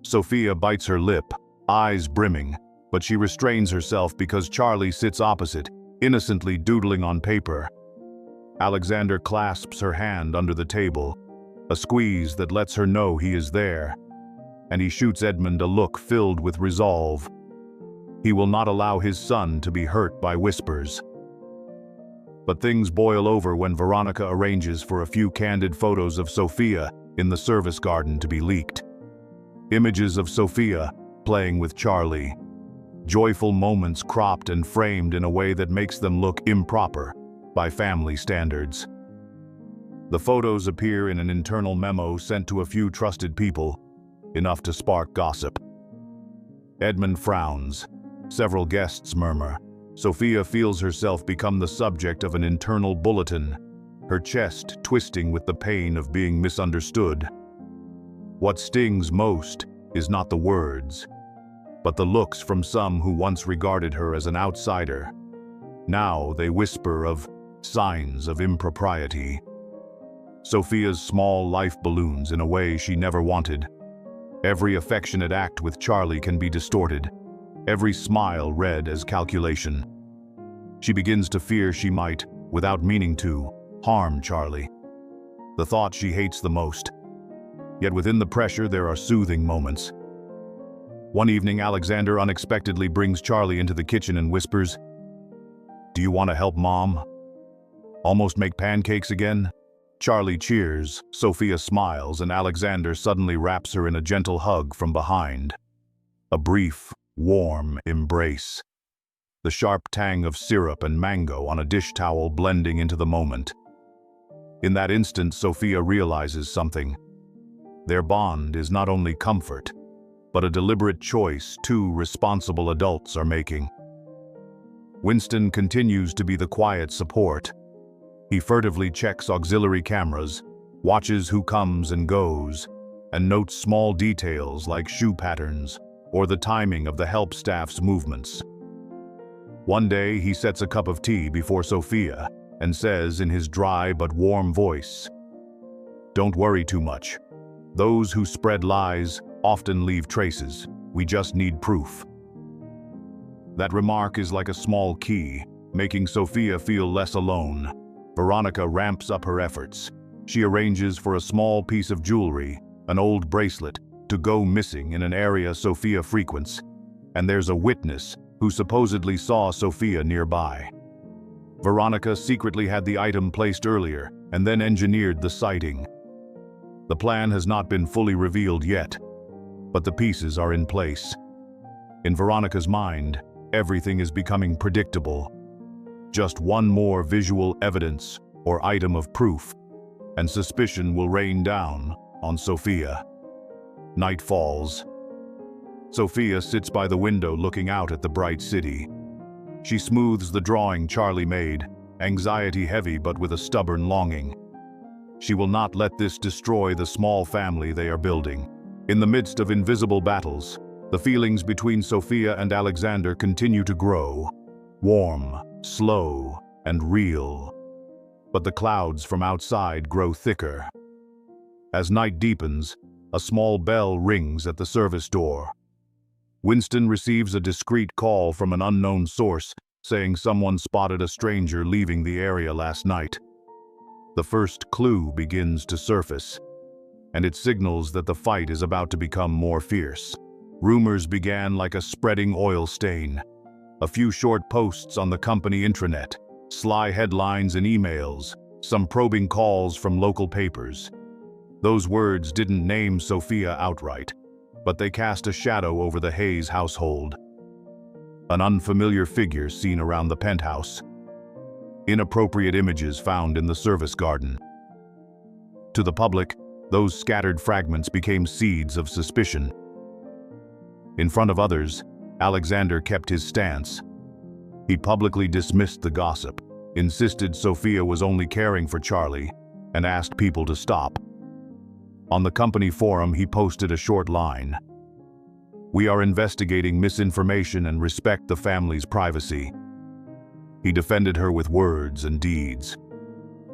Sophia bites her lip, eyes brimming, but she restrains herself because Charlie sits opposite, innocently doodling on paper. Alexander clasps her hand under the table, a squeeze that lets her know he is there, and he shoots Edmund a look filled with resolve. He will not allow his son to be hurt by whispers. But things boil over when Veronica arranges for a few candid photos of Sophia in the service garden to be leaked. Images of Sophia playing with Charlie. Joyful moments cropped and framed in a way that makes them look improper by family standards. The photos appear in an internal memo sent to a few trusted people, enough to spark gossip. Edmund frowns. Several guests murmur. Sophia feels herself become the subject of an internal bulletin, her chest twisting with the pain of being misunderstood. What stings most is not the words, but the looks from some who once regarded her as an outsider. Now they whisper of signs of impropriety. Sophia's small life balloons in a way she never wanted. Every affectionate act with Charlie can be distorted, every smile read as calculation. She begins to fear she might, without meaning to, harm Charlie, the thought she hates the most. Yet within the pressure there are soothing moments. One evening, Alexander unexpectedly brings Charlie into the kitchen and whispers, "Do you want to help Mom? Almost make pancakes again?" Charlie cheers, Sophia smiles, and Alexander suddenly wraps her in a gentle hug from behind. A brief, warm embrace. The sharp tang of syrup and mango on a dish towel blending into the moment. In that instant, Sophia realizes something. Their bond is not only comfort, but a deliberate choice two responsible adults are making. Winston continues to be the quiet support. He furtively checks auxiliary cameras, watches who comes and goes, and notes small details like shoe patterns or the timing of the help staff's movements. One day, he sets a cup of tea before Sophia and says in his dry but warm voice, "Don't worry too much. Those who spread lies often leave traces. We just need proof. That remark is like a small key, making Sophia feel less alone. Veronica ramps up her efforts. She arranges for a small piece of jewelry, an old bracelet, to go missing in an area Sophia frequents. And there's a witness who supposedly saw Sophia nearby. Veronica secretly had the item placed earlier and then engineered the sighting. The plan has not been fully revealed yet, but the pieces are in place. In Veronica's mind, everything is becoming predictable. Just one more visual evidence or item of proof, and suspicion will rain down on Sophia. Night falls. Sophia sits by the window looking out at the bright city. She smooths the drawing Charlie made, anxiety heavy but with a stubborn longing. She will not let this destroy the small family they are building. In the midst of invisible battles, the feelings between Sophia and Alexander continue to grow. Warm, slow, and real. But the clouds from outside grow thicker. As night deepens, a small bell rings at the service door. Winston receives a discreet call from an unknown source saying someone spotted a stranger leaving the area last night. The first clue begins to surface, and it signals that the fight is about to become more fierce. Rumors began like a spreading oil stain. A few short posts on the company intranet, sly headlines and emails, some probing calls from local papers. Those words didn't name Sophia outright, but they cast a shadow over the Hayes household. An unfamiliar figure seen around the penthouse. Inappropriate images found in the service garden. To the public, those scattered fragments became seeds of suspicion. In front of others, Alexander kept his stance. He publicly dismissed the gossip, insisted Sophia was only caring for Charlie, and asked people to stop. On the company forum, he posted a short line. "We are investigating misinformation and respect the family's privacy." He defended her with words and deeds.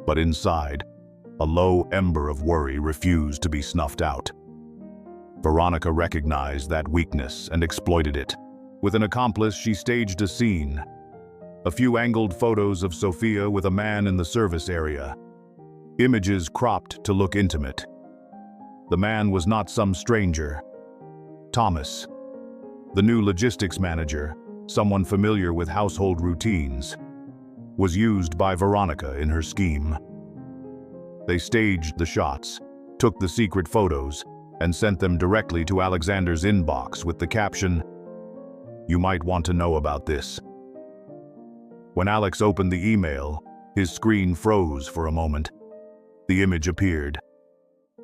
But inside, a low ember of worry refused to be snuffed out. Veronica recognized that weakness and exploited it. With an accomplice, she staged a scene. A few angled photos of Sophia with a man in the service area. Images cropped to look intimate. The man was not some stranger. Thomas, the new logistics manager, someone familiar with household routines, was used by Veronica in her scheme. They staged the shots, took the secret photos, and sent them directly to Alexander's inbox with the caption, "You might want to know about this." When Alex opened the email, his screen froze for a moment. The image appeared.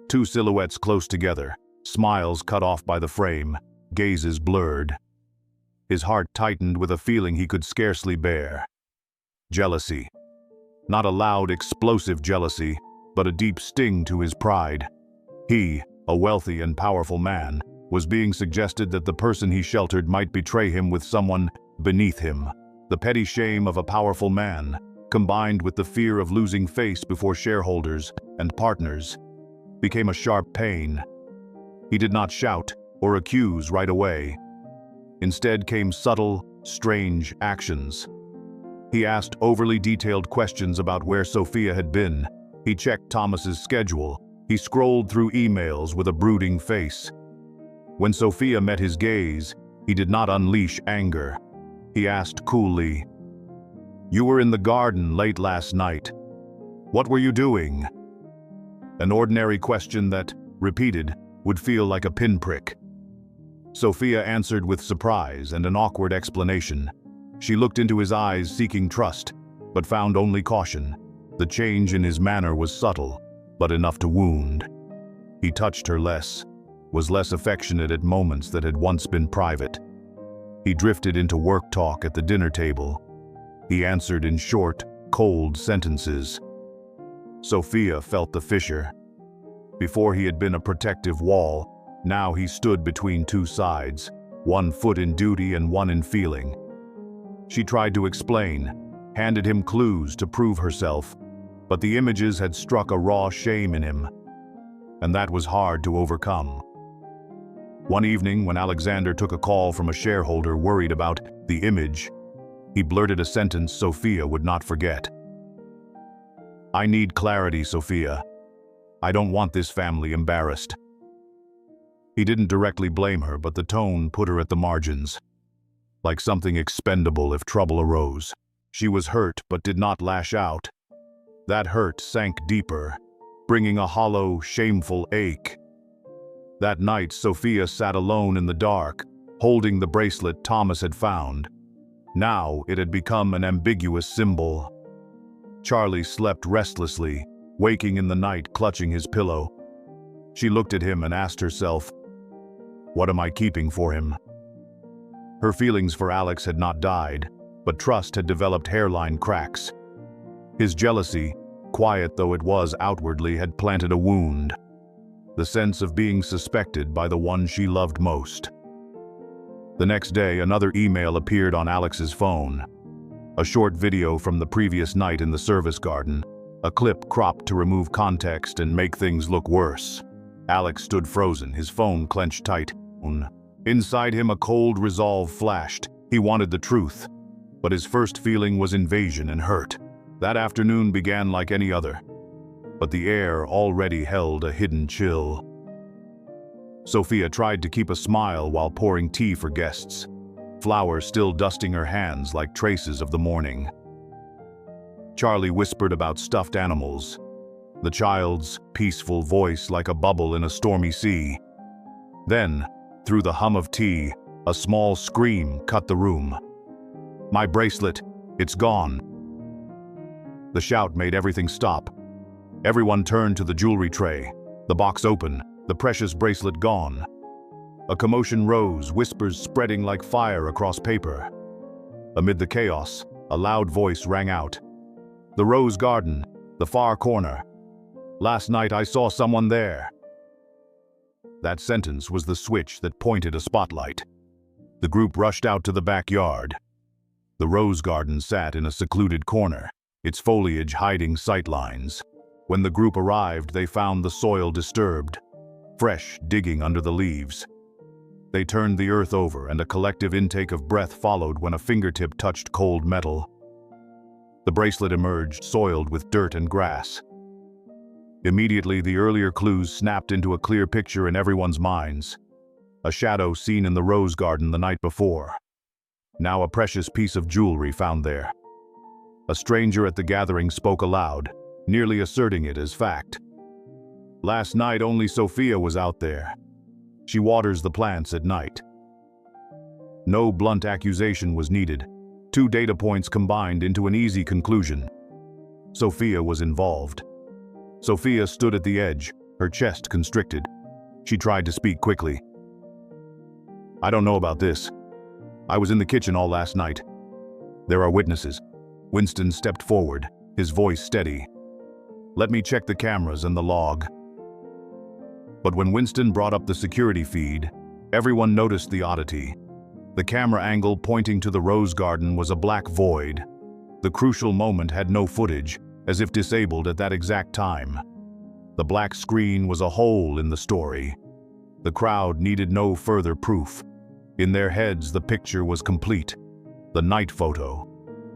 Two silhouettes close together, smiles cut off by the frame, gazes blurred. His heart tightened with a feeling he could scarcely bear. Jealousy. Not a loud, explosive jealousy, but a deep sting to his pride. He, a wealthy and powerful man, was being suggested that the person he sheltered might betray him with someone beneath him. The petty shame of a powerful man, combined with the fear of losing face before shareholders and partners, became a sharp pain. He did not shout or accuse right away. Instead came subtle, strange actions. He asked overly detailed questions about where Sophia had been. He checked Thomas's schedule. He scrolled through emails with a brooding face. When Sophia met his gaze, he did not unleash anger. He asked coolly, "You were in the garden late last night. What were you doing?" An ordinary question that, repeated, would feel like a pinprick. Sophia answered with surprise and an awkward explanation. She looked into his eyes seeking trust, but found only caution. The change in his manner was subtle, but enough to wound. He touched her less, was less affectionate at moments that had once been private. He drifted into work talk at the dinner table. He answered in short, cold sentences. Sophia felt the fissure. Before he had been a protective wall, now he stood between two sides, one foot in duty and one in feeling. She tried to explain, handed him clues to prove herself, but the images had struck a raw shame in him, and that was hard to overcome. One evening, when Alexander took a call from a shareholder worried about the image, he blurted a sentence Sophia would not forget. "I need clarity, Sophia. I don't want this family embarrassed." He didn't directly blame her, but the tone put her at the margins, like something expendable if trouble arose. She was hurt but did not lash out. That hurt sank deeper, bringing a hollow, shameful ache. That night, Sophia sat alone in the dark, holding the bracelet Thomas had found. Now it had become an ambiguous symbol. Charlie slept restlessly, waking in the night, clutching his pillow. She looked at him and asked herself, "What am I keeping for him?" Her feelings for Alex had not died, but trust had developed hairline cracks. His jealousy, quiet though it was outwardly, had planted a wound. The sense of being suspected by the one she loved most. The next day, another email appeared on Alex's phone. A short video from the previous night in the service garden, a clip cropped to remove context and make things look worse. Alex stood frozen, his phone clenched tight. Inside him, a cold resolve flashed. He wanted the truth, but his first feeling was invasion and hurt. That afternoon began like any other, but the air already held a hidden chill. Sophia tried to keep a smile while pouring tea for guests, flowers still dusting her hands like traces of the morning. Charlie whispered about stuffed animals, the child's peaceful voice like a bubble in a stormy sea. Then, through the hum of tea, a small scream cut the room. "My bracelet, it's gone." The shout made everything stop. Everyone turned to the jewelry tray, the box open, the precious bracelet gone. A commotion rose, whispers spreading like fire across paper. Amid the chaos, a loud voice rang out. "The rose garden, the far corner. Last night I saw someone there." That sentence was the switch that pointed a spotlight. The group rushed out to the backyard. The rose garden sat in a secluded corner, its foliage hiding sightlines. When the group arrived, they found the soil disturbed, fresh digging under the leaves. They turned the earth over, and a collective intake of breath followed when a fingertip touched cold metal. The bracelet emerged, soiled with dirt and grass. Immediately, the earlier clues snapped into a clear picture in everyone's minds. A shadow seen in the rose garden the night before. Now a precious piece of jewelry found there. A stranger at the gathering spoke aloud, nearly asserting it as fact. "Last night only Sophia was out there. She waters the plants at night." No blunt accusation was needed. 2 data points combined into an easy conclusion. Sophia was involved. Sophia stood at the edge, her chest constricted. She tried to speak quickly. "I don't know about this. I was in the kitchen all last night. There are witnesses." Winston stepped forward, his voice steady. "Let me check the cameras and the log." But when Winston brought up the security feed, everyone noticed the oddity. The camera angle pointing to the rose garden was a black void. The crucial moment had no footage, as if disabled at that exact time. The black screen was a hole in the story. The crowd needed no further proof. In their heads, the picture was complete. The night photo,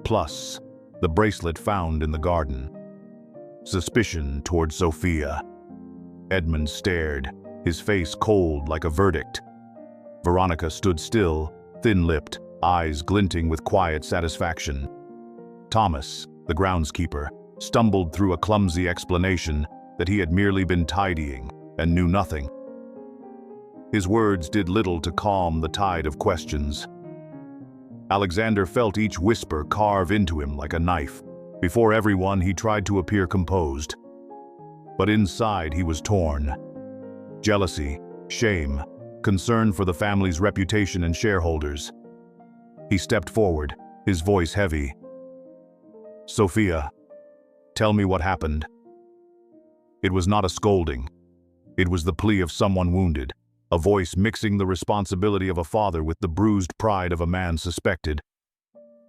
plus the bracelet found in the garden. Suspicion toward Sophia. Edmund stared, his face cold like a verdict. Veronica stood still, thin-lipped, eyes glinting with quiet satisfaction. Thomas, the groundskeeper, stumbled through a clumsy explanation that he had merely been tidying and knew nothing. His words did little to calm the tide of questions. Alexander felt each whisper carve into him like a knife. Before everyone, he tried to appear composed. But inside, he was torn. Jealousy, shame, concern for the family's reputation and shareholders. He stepped forward, his voice heavy. "Sophia, tell me what happened." It was not a scolding. It was the plea of someone wounded, a voice mixing the responsibility of a father with the bruised pride of a man suspected.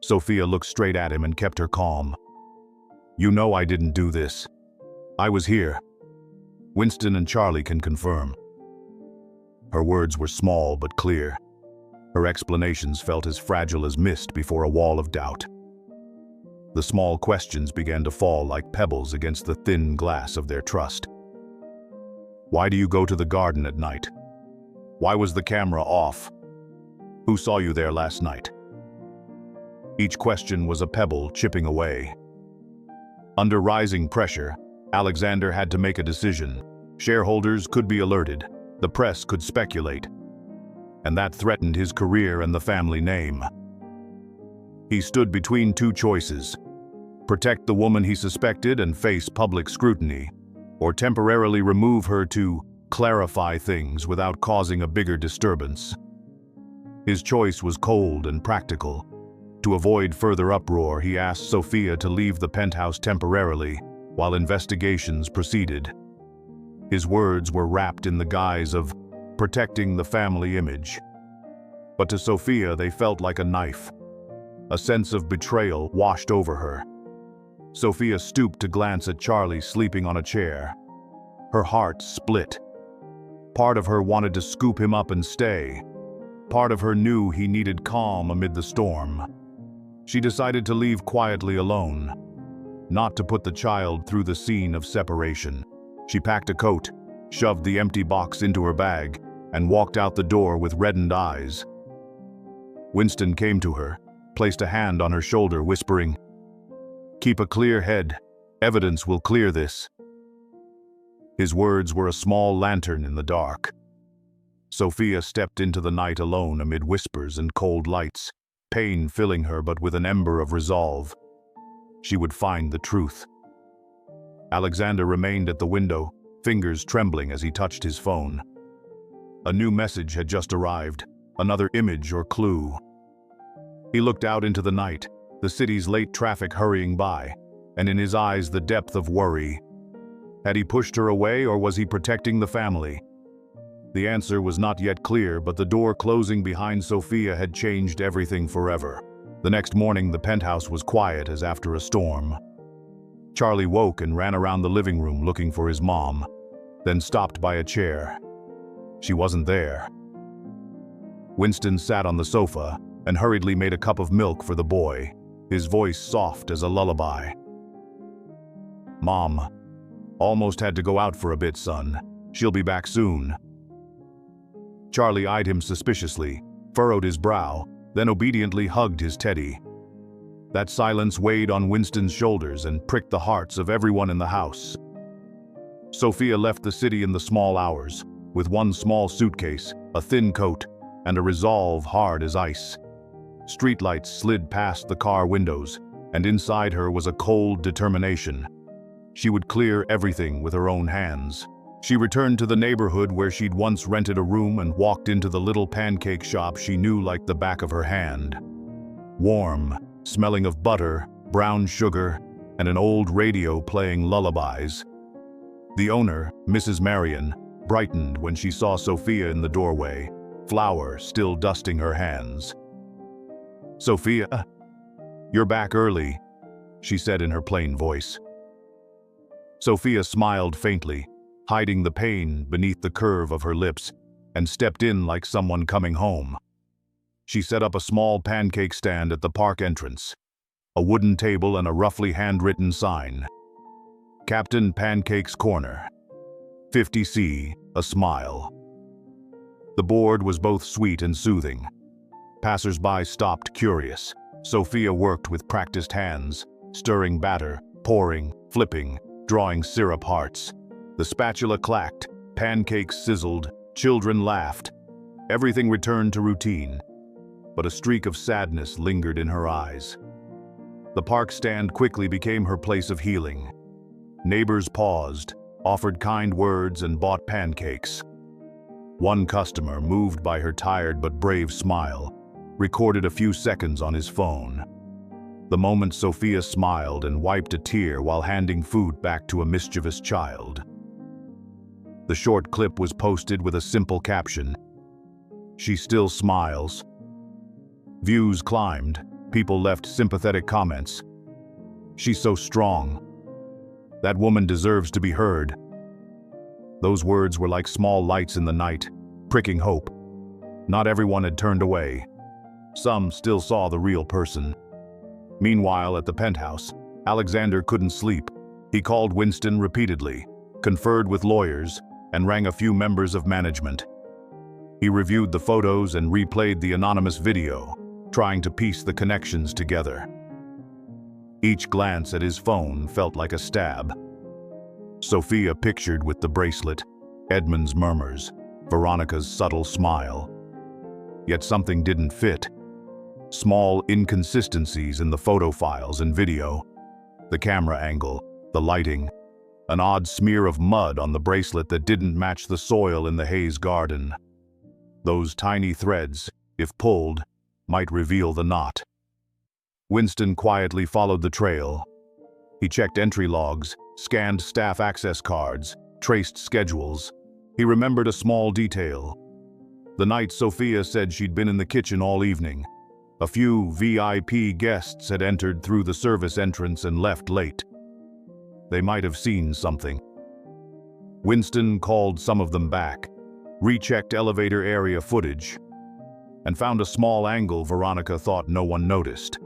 Sophia looked straight at him and kept her calm. "You know I didn't do this. I was here. Winston and Charlie can confirm." Her words were small but clear. Her explanations felt as fragile as mist before a wall of doubt. The small questions began to fall like pebbles against the thin glass of their trust. Why do you go to the garden at night? Why was the camera off? Who saw you there last night? Each question was a pebble chipping away. Under rising pressure, Alexander had to make a decision. Shareholders could be alerted, the press could speculate, and that threatened his career and the family name. He stood between two choices: protect the woman he suspected and face public scrutiny, or temporarily remove her to clarify things without causing a bigger disturbance. His choice was cold and practical. To avoid further uproar, he asked Sophia to leave the penthouse temporarily while investigations proceeded. His words were wrapped in the guise of protecting the family image. But to Sophia, they felt like a knife. A sense of betrayal washed over her. Sophia stooped to glance at Charlie sleeping on a chair. Her heart split. Part of her wanted to scoop him up and stay. Part of her knew he needed calm amid the storm. She decided to leave quietly alone, not to put the child through the scene of separation. She packed a coat, shoved the empty box into her bag, and walked out the door with reddened eyes. Winston came to her, placed a hand on her shoulder, whispering, "Keep a clear head. Evidence will clear this." His words were a small lantern in the dark. Sophia stepped into the night alone amid whispers and cold lights, pain filling her but with an ember of resolve. She would find the truth. Alexander remained at the window, fingers trembling as he touched his phone. A new message had just arrived, another image or clue. He looked out into the night, the city's late traffic hurrying by, and in his eyes the depth of worry. Had he pushed her away, or was he protecting the family? The answer was not yet clear, but the door closing behind Sophia had changed everything forever. The next morning, the penthouse was quiet as after a storm. Charlie woke and ran around the living room looking for his mom, then stopped by a chair. She wasn't there. Winston sat on the sofa and hurriedly made a cup of milk for the boy, his voice soft as a lullaby. "Mom, almost had to go out for a bit, son. She'll be back soon." Charlie eyed him suspiciously, furrowed his brow, then obediently hugged his teddy. That silence weighed on Winston's shoulders and pricked the hearts of everyone in the house. Sophia left the city in the small hours, with one small suitcase, a thin coat, and a resolve hard as ice. Streetlights slid past the car windows, and inside her was a cold determination. She would clear everything with her own hands. She returned to the neighborhood where she'd once rented a room and walked into the little pancake shop she knew like the back of her hand. Warm, smelling of butter, brown sugar, and an old radio playing lullabies. The owner, Mrs. Marion, brightened when she saw Sophia in the doorway, flour still dusting her hands. "Sophia, you're back early," she said in her plain voice. Sophia smiled faintly, hiding the pain beneath the curve of her lips, and stepped in like someone coming home. She set up a small pancake stand at the park entrance, a wooden table and a roughly handwritten sign. Captain Pancake's Corner. 50C, a smile. The board was both sweet and soothing. Passers-by stopped curious. Sophia worked with practiced hands, stirring batter, pouring, flipping, drawing syrup hearts. The spatula clacked, pancakes sizzled, children laughed. Everything returned to routine, but a streak of sadness lingered in her eyes. The park stand quickly became her place of healing. Neighbors paused, offered kind words, and bought pancakes. One customer, moved by her tired but brave smile, recorded a few seconds on his phone. The moment Sophia smiled and wiped a tear while handing food back to a mischievous child. The short clip was posted with a simple caption, "She still smiles." Views climbed, people left sympathetic comments. "She's so strong. That woman deserves to be heard." Those words were like small lights in the night, pricking hope. Not everyone had turned away. Some still saw the real person. Meanwhile, at the penthouse, Alexander couldn't sleep. He called Winston repeatedly, conferred with lawyers, and rang a few members of management. He reviewed the photos and replayed the anonymous video, trying to piece the connections together. Each glance at his phone felt like a stab. Sophia pictured with the bracelet, Edmund's murmurs, Veronica's subtle smile. Yet something didn't fit. Small inconsistencies in the photo files and video, the camera angle, the lighting, an odd smear of mud on the bracelet that didn't match the soil in the Hayes garden. Those tiny threads, if pulled, might reveal the knot. Winston quietly followed the trail. He checked entry logs, scanned staff access cards, traced schedules. He remembered a small detail. The night Sophia said she'd been in the kitchen all evening. A few VIP guests had entered through the service entrance and left late. They might have seen something. Winston called some of them back, rechecked elevator area footage, and found a small angle Veronica thought no one noticed.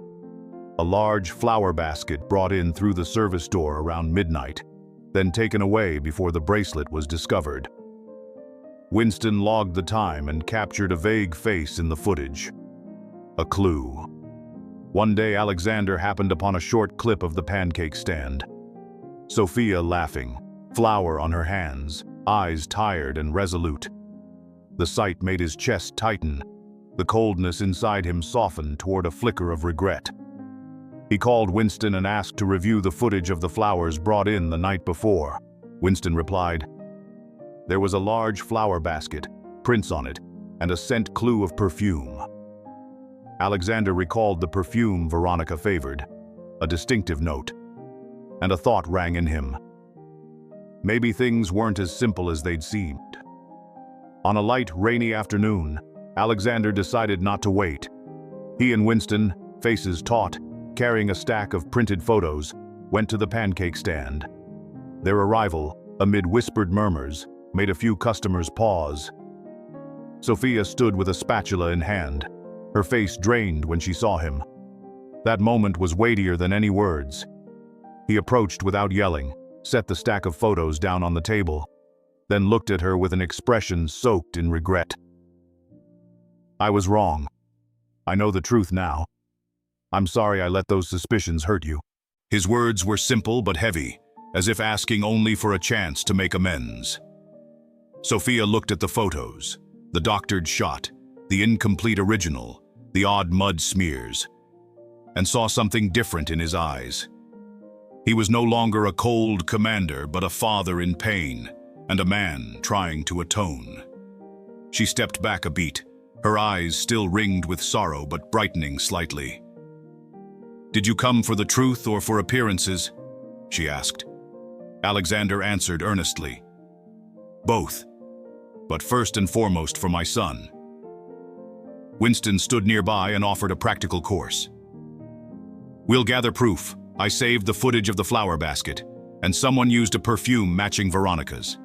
A large flower basket brought in through the service door around midnight, then taken away before the bracelet was discovered. Winston logged the time and captured a vague face in the footage. A clue. One day Alexander happened upon a short clip of the pancake stand. Sophia laughing, flour on her hands, eyes tired and resolute. The sight made his chest tighten. The coldness inside him softened toward a flicker of regret. He called Winston and asked to review the footage of the flowers brought in the night before. Winston replied, "There was a large flower basket, prints on it, and a scent clue of perfume." Alexander recalled the perfume Veronica favored, a distinctive note, and a thought rang in him. Maybe things weren't as simple as they'd seemed. On a light, rainy afternoon, Alexander decided not to wait. He and Winston, faces taut, carrying a stack of printed photos, went to the pancake stand. Their arrival, amid whispered murmurs, made a few customers pause. Sophia stood with a spatula in hand, her face drained when she saw him. That moment was weightier than any words. He approached without yelling, set the stack of photos down on the table, then looked at her with an expression soaked in regret. "I was wrong. I know the truth now. I'm sorry I let those suspicions hurt you." His words were simple but heavy, as if asking only for a chance to make amends. Sophia looked at the photos, the doctored shot, the incomplete original, the odd mud smears, and saw something different in his eyes. He was no longer a cold commander, but a father in pain, and a man trying to atone. She stepped back a beat, her eyes still ringed with sorrow but brightening slightly. "Did you come for the truth or for appearances?" she asked. Alexander answered earnestly, "Both, but first and foremost for my son." Winston stood nearby and offered a practical course. "We'll gather proof. I saved the footage of the flower basket, and someone used a perfume matching Veronica's.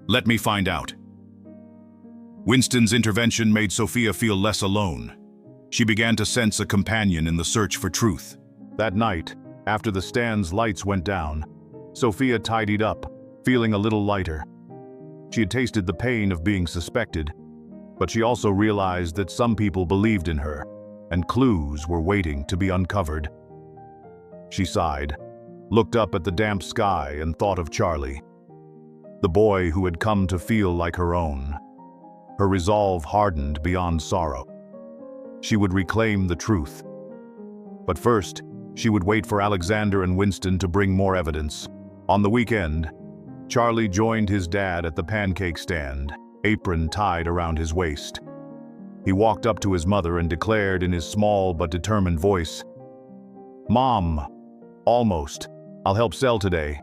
Let me find out." Winston's intervention made Sophia feel less alone. She began to sense a companion in the search for truth. That night, after the stand's lights went down, Sophia tidied up, feeling a little lighter. She had tasted the pain of being suspected, but she also realized that some people believed in her, and clues were waiting to be uncovered. She sighed, looked up at the damp sky and thought of Charlie, the boy who had come to feel like her own. Her resolve hardened beyond sorrow. She would reclaim the truth. But first, she would wait for Alexander and Winston to bring more evidence. On the weekend, Charlie joined his dad at the pancake stand, apron tied around his waist. He walked up to his mother and declared in his small but determined voice, "Mom, almost. I'll help sell today."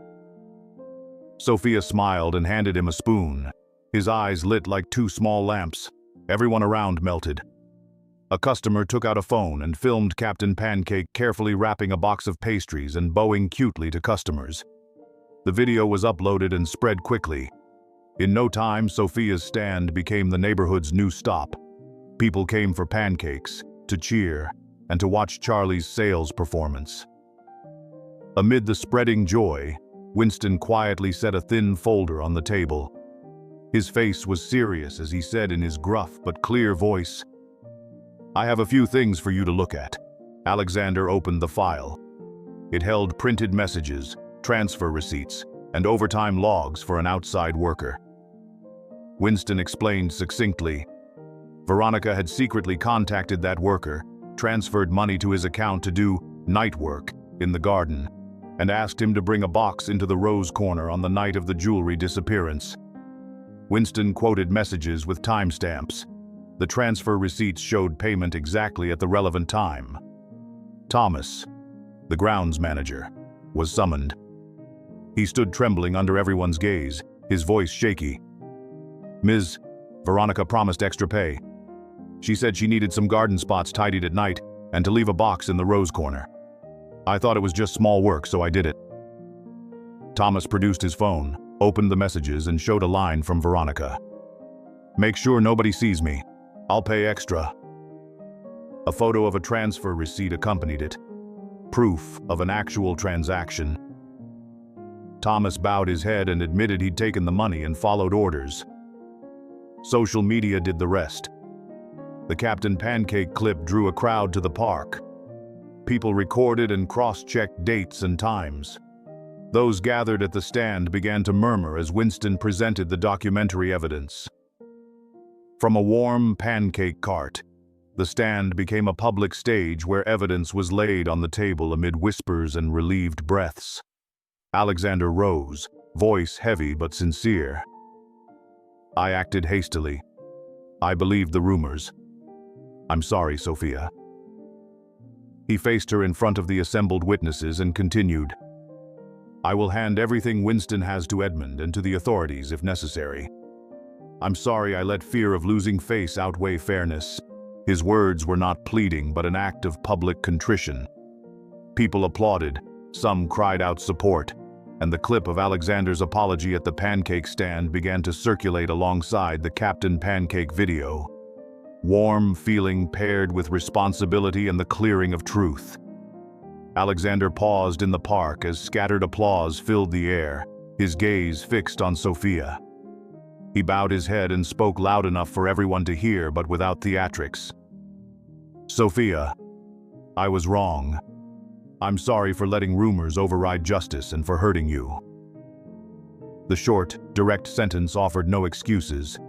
Sophia smiled and handed him a spoon. His eyes lit like two small lamps. Everyone around melted. A customer took out a phone and filmed Captain Pancake carefully wrapping a box of pastries and bowing cutely to customers. The video was uploaded and spread quickly. In no time, Sophia's stand became the neighborhood's new stop. People came for pancakes, to cheer, and to watch Charlie's sales performance. Amid the spreading joy, Winston quietly set a thin folder on the table. His face was serious as he said in his gruff but clear voice, "I have a few things for you to look at." Alexander opened the file. It held printed messages, transfer receipts, and overtime logs for an outside worker. Winston explained succinctly. Veronica had secretly contacted that worker, transferred money to his account to do night work in the garden, and asked him to bring a box into the rose corner on the night of the jewelry disappearance. Winston quoted messages with timestamps. The transfer receipts showed payment exactly at the relevant time. Thomas, the grounds manager, was summoned. He stood trembling under everyone's gaze, his voice shaky. "Ms. Veronica promised extra pay. She said she needed some garden spots tidied at night and to leave a box in the rose corner. I thought it was just small work, so I did it." Thomas produced his phone, opened the messages, and showed a line from Veronica. "Make sure nobody sees me. I'll pay extra." A photo of a transfer receipt accompanied it, proof of an actual transaction. Thomas bowed his head and admitted he'd taken the money and followed orders. Social media did the rest. The Captain Pancake clip drew a crowd to the park. People recorded and cross-checked dates and times. Those gathered at the stand began to murmur as Winston presented the documentary evidence. From a warm pancake cart, the stand became a public stage where evidence was laid on the table amid whispers and relieved breaths. Alexander rose, voice heavy but sincere. "I acted hastily. I believed the rumors. I'm sorry, Sophia." He faced her in front of the assembled witnesses and continued, "I will hand everything Winston has to Edmund and to the authorities if necessary. I'm sorry I let fear of losing face outweigh fairness." His words were not pleading but an act of public contrition. People applauded, some cried out support, and the clip of Alexander's apology at the pancake stand began to circulate alongside the Captain Pancake video. Warm feeling paired with responsibility and the clearing of truth. Alexander paused in the park as scattered applause filled the air, his gaze fixed on Sophia. He bowed his head and spoke loud enough for everyone to hear but without theatrics. "Sophia, I was wrong. I'm sorry for letting rumors override justice and for hurting you." The short, direct sentence offered no excuses,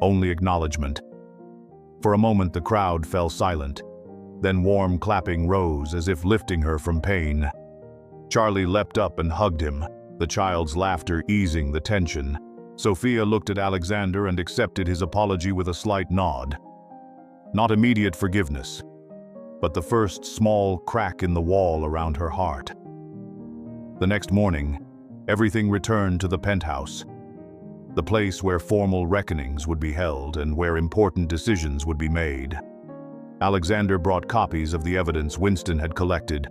only acknowledgement. For a moment the crowd fell silent, then warm clapping rose as if lifting her from pain. Charlie leapt up and hugged him, the child's laughter easing the tension. Sophia looked at Alexander and accepted his apology with a slight nod. Not immediate forgiveness, but the first small crack in the wall around her heart. The next morning, everything returned to the penthouse, the place where formal reckonings would be held and where important decisions would be made. Alexander brought copies of the evidence Winston had collected,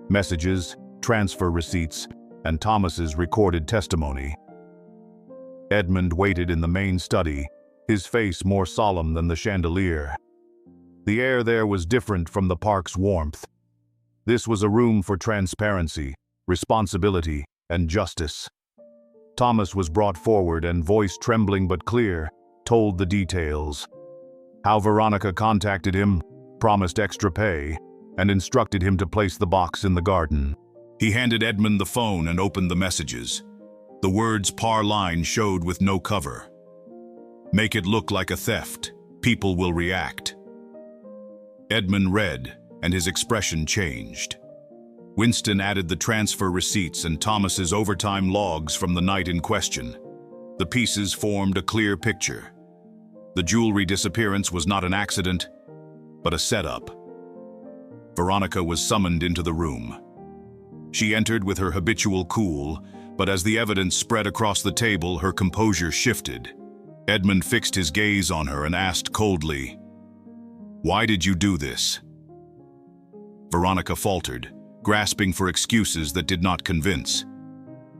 messages, transfer receipts, and Thomas's recorded testimony. Edmund waited in the main study, his face more solemn than the chandelier. The air there was different from the park's warmth. This was a room for transparency, responsibility, and justice. Thomas was brought forward and, voice trembling but clear, told the details. How Veronica contacted him, promised extra pay, and instructed him to place the box in the garden. He handed Edmund the phone and opened the messages. The words par line showed with no cover. "Make it look like a theft. People will react." Edmund read, and his expression changed. Winston added the transfer receipts and Thomas's overtime logs from the night in question. The pieces formed a clear picture. The jewelry disappearance was not an accident, but a setup. Veronica was summoned into the room. She entered with her habitual cool, but as the evidence spread across the table, her composure shifted. Edmund fixed his gaze on her and asked coldly, "Why did you do this?" Veronica faltered, grasping for excuses that did not convince.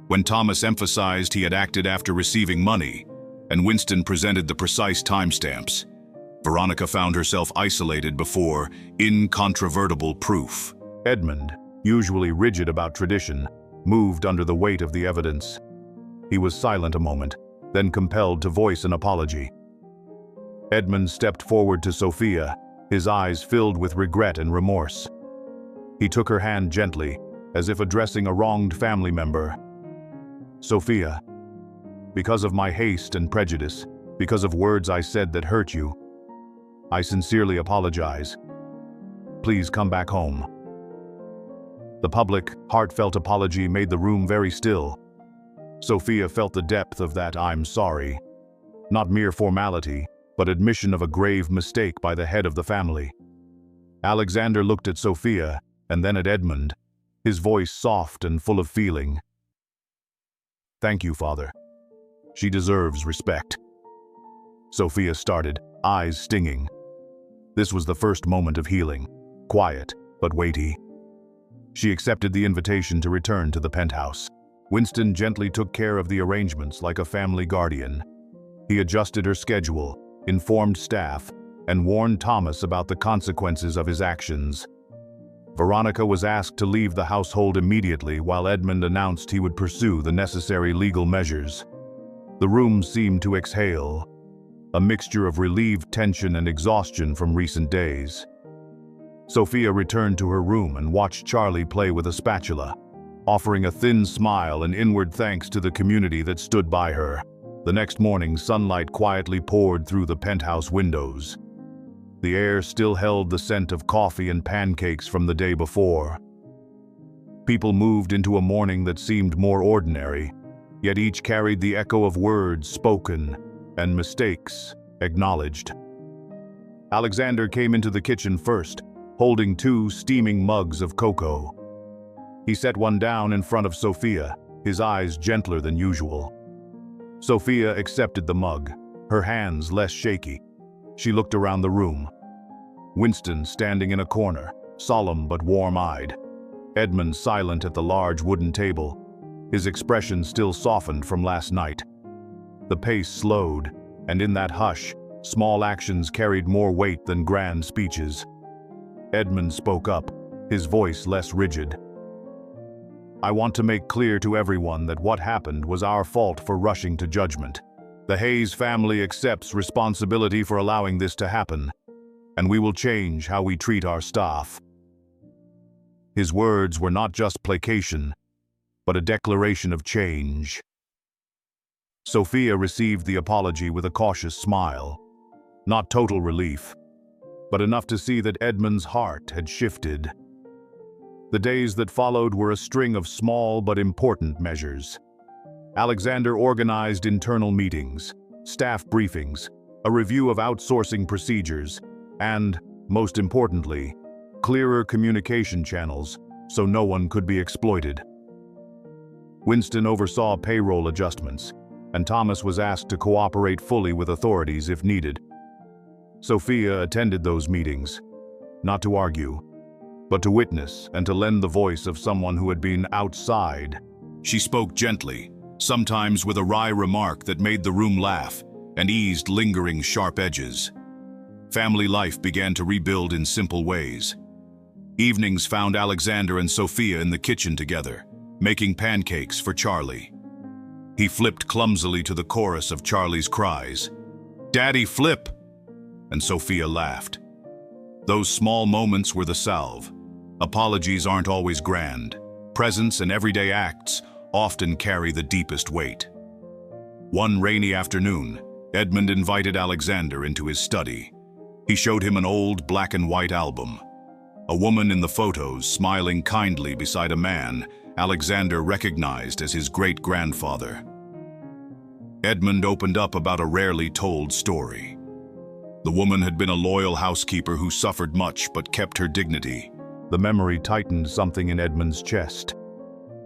When Thomas emphasized he had acted after receiving money, and Winston presented the precise timestamps. Veronica found herself isolated before incontrovertible proof. Edmund, usually rigid about tradition, moved under the weight of the evidence. He was silent a moment, then compelled to voice an apology. Edmund stepped forward to Sophia, his eyes filled with regret and remorse. He took her hand gently, as if addressing a wronged family member. "Sophia, because of my haste and prejudice, because of words I said that hurt you, I sincerely apologize. Please come back home." The public, heartfelt apology made the room very still. Sophia felt the depth of that "I'm sorry." Not mere formality, but admission of a grave mistake by the head of the family. Alexander looked at Sophia, and then at Edmund, his voice soft and full of feeling. "Thank you, Father. She deserves respect." Sophia started, eyes stinging. This was the first moment of healing, quiet but weighty. She accepted the invitation to return to the penthouse. Winston gently took care of the arrangements like a family guardian. He adjusted her schedule, informed staff, and warned Thomas about the consequences of his actions. Veronica was asked to leave the household immediately while Edmund announced he would pursue the necessary legal measures. The room seemed to exhale, a mixture of relieved tension and exhaustion from recent days. Sophia returned to her room and watched Charlie play with a spatula, offering a thin smile and inward thanks to the community that stood by her. The next morning, sunlight quietly poured through the penthouse windows. The air still held the scent of coffee and pancakes from the day before. People moved into a morning that seemed more ordinary, yet each carried the echo of words spoken and mistakes acknowledged. Alexander came into the kitchen first, holding 2 steaming mugs of cocoa. He set one down in front of Sophia, his eyes gentler than usual. Sophia accepted the mug, her hands less shaky. She looked around the room. Winston standing in a corner, solemn but warm-eyed. Edmund silent at the large wooden table, his expression still softened from last night. The pace slowed, and in that hush, small actions carried more weight than grand speeches. Edmund spoke up, his voice less rigid. "I want to make clear to everyone that what happened was our fault for rushing to judgment. The Hayes family accepts responsibility for allowing this to happen, and we will change how we treat our staff." His words were not just placation, but a declaration of change. Sophia received the apology with a cautious smile. Not total relief, but enough to see that Edmund's heart had shifted. The days that followed were a string of small but important measures. Alexander organized internal meetings, staff briefings, a review of outsourcing procedures, and, most importantly, clearer communication channels so no one could be exploited. Winston oversaw payroll adjustments, and Thomas was asked to cooperate fully with authorities if needed. Sophia attended those meetings, not to argue, but to witness and to lend the voice of someone who had been outside. She spoke gently, sometimes with a wry remark that made the room laugh and eased lingering sharp edges. Family life began to rebuild in simple ways. Evenings found Alexander and Sophia in the kitchen together, making pancakes for Charlie. He flipped clumsily to the chorus of Charlie's cries, "Daddy, flip!" and Sophia laughed. Those small moments were the salve. Apologies aren't always grand. Presence and everyday acts often carry the deepest weight. One rainy afternoon, Edmund invited Alexander into his study. He showed him an old black and white album. A woman in the photos smiling kindly beside a man Alexander recognized as his great-grandfather. Edmund opened up about a rarely told story. The woman had been a loyal housekeeper who suffered much but kept her dignity. The memory tightened something in Edmund's chest.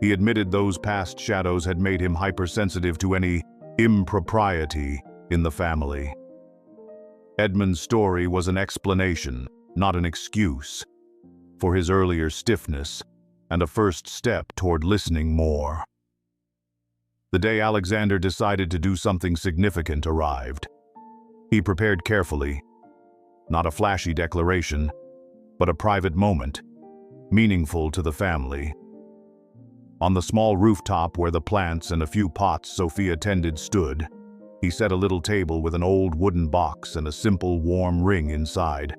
He admitted those past shadows had made him hypersensitive to any impropriety in the family. Edmund's story was an explanation, not an excuse, for his earlier stiffness and a first step toward listening more. The day Alexander decided to do something significant arrived. He prepared carefully, not a flashy declaration, but a private moment, meaningful to the family. On the small rooftop where the plants and a few pots Sophia tended stood, he set a little table with an old wooden box and a simple warm ring inside.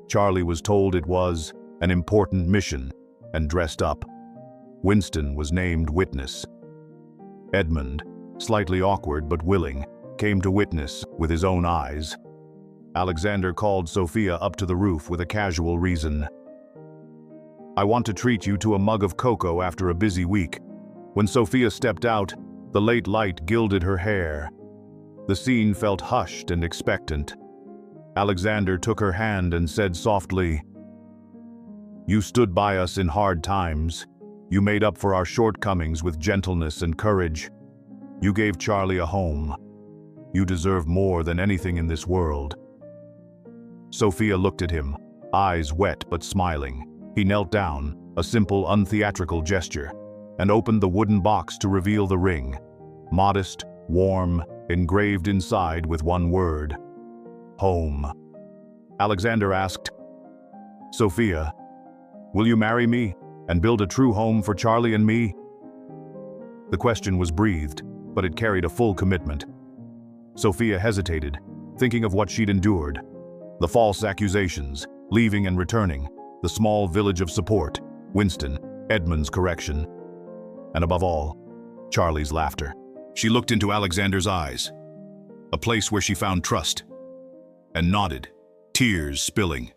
Charlie was told it was an important mission and dressed up. Winston was named witness. Edmund, slightly awkward but willing, came to witness with his own eyes. Alexander called Sophia up to the roof with a casual reason. "I want to treat you to a mug of cocoa after a busy week." When Sophia stepped out, the late light gilded her hair. The scene felt hushed and expectant. Alexander took her hand and said softly, "You stood by us in hard times. You made up for our shortcomings with gentleness and courage. You gave Charlie a home. You deserve more than anything in this world." Sophia looked at him, eyes wet but smiling. He knelt down, a simple, untheatrical gesture, and opened the wooden box to reveal the ring. Modest, warm, engraved inside with one word: home. Alexander asked, "Sophia, will you marry me and build a true home for Charlie and me?" The question was breathed, but it carried a full commitment. Sophia hesitated, thinking of what she'd endured. The false accusations, leaving and returning, the small village of support, Winston, Edmund's correction, and above all, Charlie's laughter. She looked into Alexander's eyes, a place where she found trust, and nodded, tears spilling.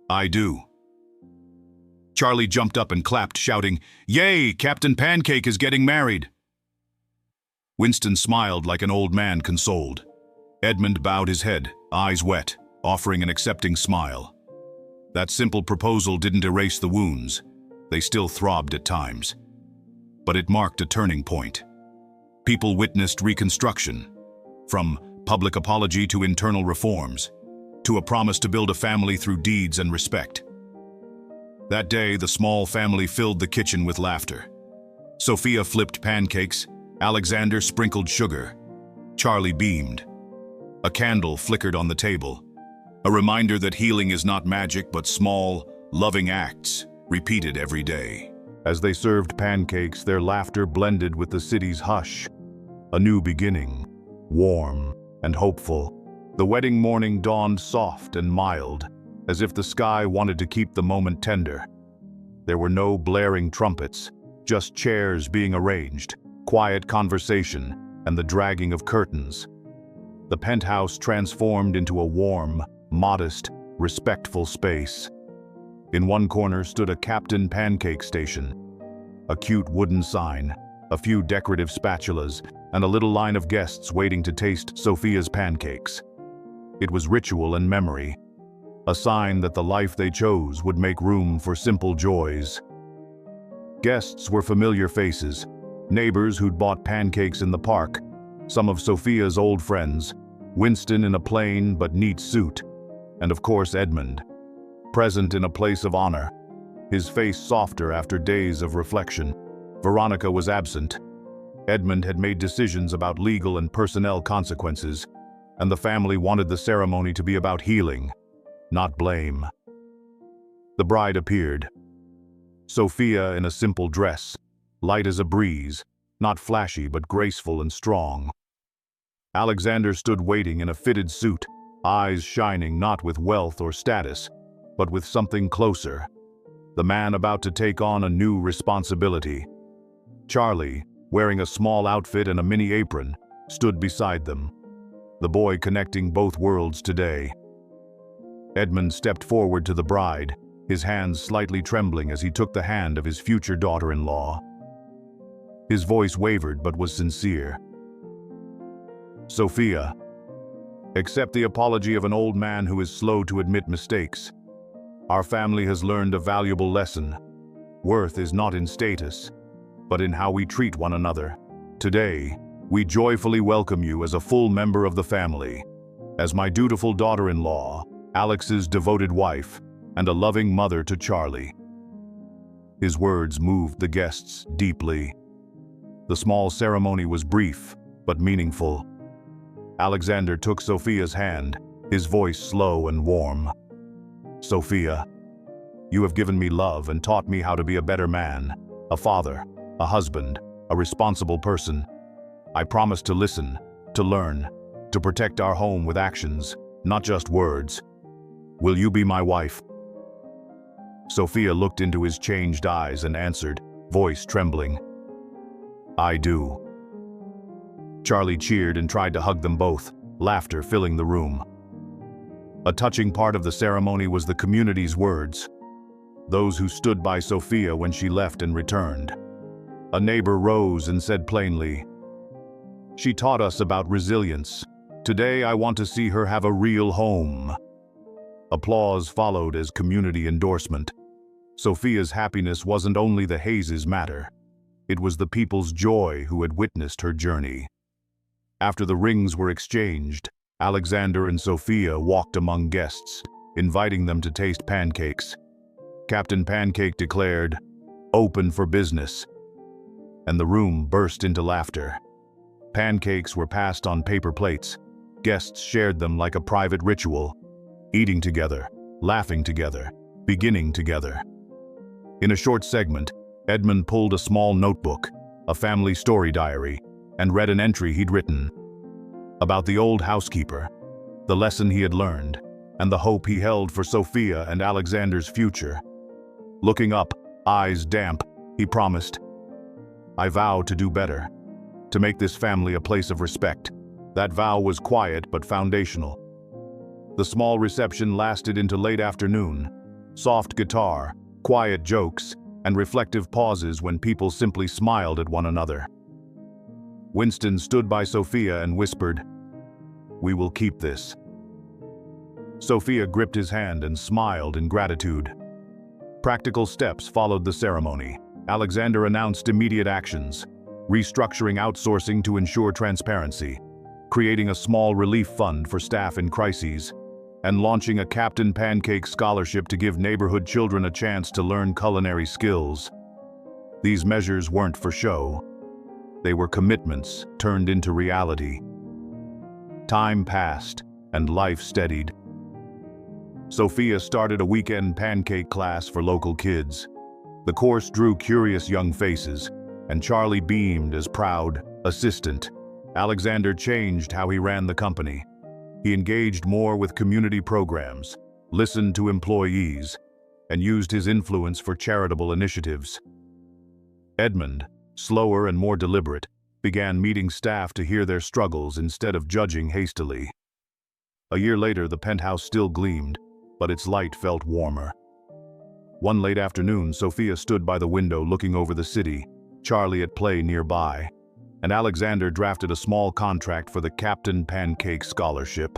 "I do." Charlie jumped up and clapped, shouting, "Yay, Captain Pancake is getting married!" Winston smiled like an old man consoled. Edmund bowed his head, eyes wet, offering an accepting smile. That simple proposal didn't erase the wounds. They still throbbed at times. But it marked a turning point. People witnessed reconstruction, from public apology to internal reforms, to a promise to build a family through deeds and respect. That day, the small family filled the kitchen with laughter. Sophia flipped pancakes, Alexander sprinkled sugar. Charlie beamed. A candle flickered on the table, a reminder that healing is not magic but small, loving acts, repeated every day. As they served pancakes, their laughter blended with the city's hush. A new beginning, warm and hopeful. The wedding morning dawned soft and mild, as if the sky wanted to keep the moment tender. There were no blaring trumpets, just chairs being arranged, quiet conversation, and the dragging of curtains. The penthouse transformed into a warm, modest, respectful space. In one corner stood a Captain Pancake station, a cute wooden sign, a few decorative spatulas, and a little line of guests waiting to taste Sophia's pancakes. It was ritual and memory, a sign that the life they chose would make room for simple joys. Guests were familiar faces, neighbors who'd bought pancakes in the park, some of Sophia's old friends, Winston in a plain but neat suit, and of course Edmund, present in a place of honor, his face softer after days of reflection. Veronica was absent. Edmund had made decisions about legal and personnel consequences, and the family wanted the ceremony to be about healing, not blame. The bride appeared. Sophia in a simple dress, light as a breeze, not flashy but graceful and strong. Alexander stood waiting in a fitted suit, eyes shining not with wealth or status, but with something closer. The man about to take on a new responsibility. Charlie, wearing a small outfit and a mini apron, stood beside them. The boy connecting both worlds today. Edmund stepped forward to the bride, his hands slightly trembling as he took the hand of his future daughter-in-law. His voice wavered but was sincere. "Sophia, accept the apology of an old man who is slow to admit mistakes. Our family has learned a valuable lesson. Worth is not in status, but in how we treat one another. Today, we joyfully welcome you as a full member of the family, as my dutiful daughter-in-law, Alex's devoted wife, and a loving mother to Charlie." His words moved the guests deeply. The small ceremony was brief, but meaningful. Alexander took Sophia's hand, his voice slow and warm. "Sophia, you have given me love and taught me how to be a better man, a father, a husband, a responsible person. I promise to listen, to learn, to protect our home with actions, not just words. Will you be my wife?" Sophia looked into his changed eyes and answered, voice trembling, "I do." Charlie cheered and tried to hug them both, laughter filling the room. A touching part of the ceremony was the community's words. Those who stood by Sophia when she left and returned. A neighbor rose and said plainly, "She taught us about resilience. Today I want to see her have a real home." Applause followed as community endorsement. Sophia's happiness wasn't only the Hayes' matter. It was the people's joy who had witnessed her journey. After the rings were exchanged, Alexander and Sophia walked among guests, inviting them to taste pancakes. Captain Pancake declared, "Open for business," and the room burst into laughter. Pancakes were passed on paper plates. Guests shared them like a private ritual, eating together, laughing together, beginning together. In a short segment, Edmund pulled a small notebook, a family story diary, and read an entry he'd written about the old housekeeper, the lesson he had learned, and the hope he held for Sophia and Alexander's future. Looking up, eyes damp, he promised, "I vow to do better, to make this family a place of respect." That vow was quiet but foundational. The small reception lasted into late afternoon. Soft guitar, quiet jokes, and reflective pauses when people simply smiled at one another. Winston stood by Sophia and whispered, "We will keep this." Sophia gripped his hand and smiled in gratitude. Practical steps followed the ceremony. Alexander announced immediate actions, restructuring outsourcing to ensure transparency, creating a small relief fund for staff in crises, and launching a Captain Pancake scholarship to give neighborhood children a chance to learn culinary skills. These measures weren't for show. They were commitments turned into reality. Time passed, and life steadied. Sophia started a weekend pancake class for local kids. The course drew curious young faces, and Charlie beamed as proud assistant. Alexander changed how he ran the company. He engaged more with community programs, listened to employees, and used his influence for charitable initiatives. Edmund, slower and more deliberate, began meeting staff to hear their struggles instead of judging hastily. A year later, the penthouse still gleamed, but its light felt warmer. One late afternoon, Sophia stood by the window looking over the city, Charlie at play nearby, and Alexander drafted a small contract for the Captain Pancake scholarship.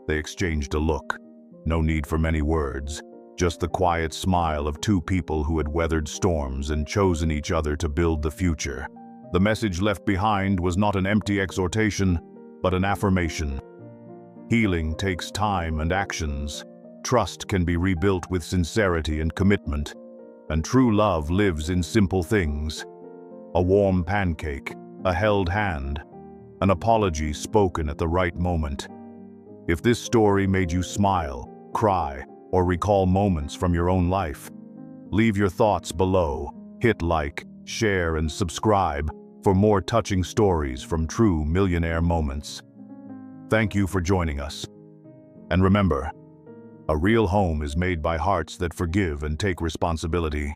They exchanged a look. No need for many words, just the quiet smile of two people who had weathered storms and chosen each other to build the future. The message left behind was not an empty exhortation, but an affirmation. Healing takes time and actions. Trust can be rebuilt with sincerity and commitment, and true love lives in simple things. A warm pancake, a held hand, an apology spoken at the right moment. If this story made you smile, cry, or recall moments from your own life, leave your thoughts below, hit like, share, and subscribe for more touching stories from True Millionaire Moments. Thank you for joining us. And remember, a real home is made by hearts that forgive and take responsibility.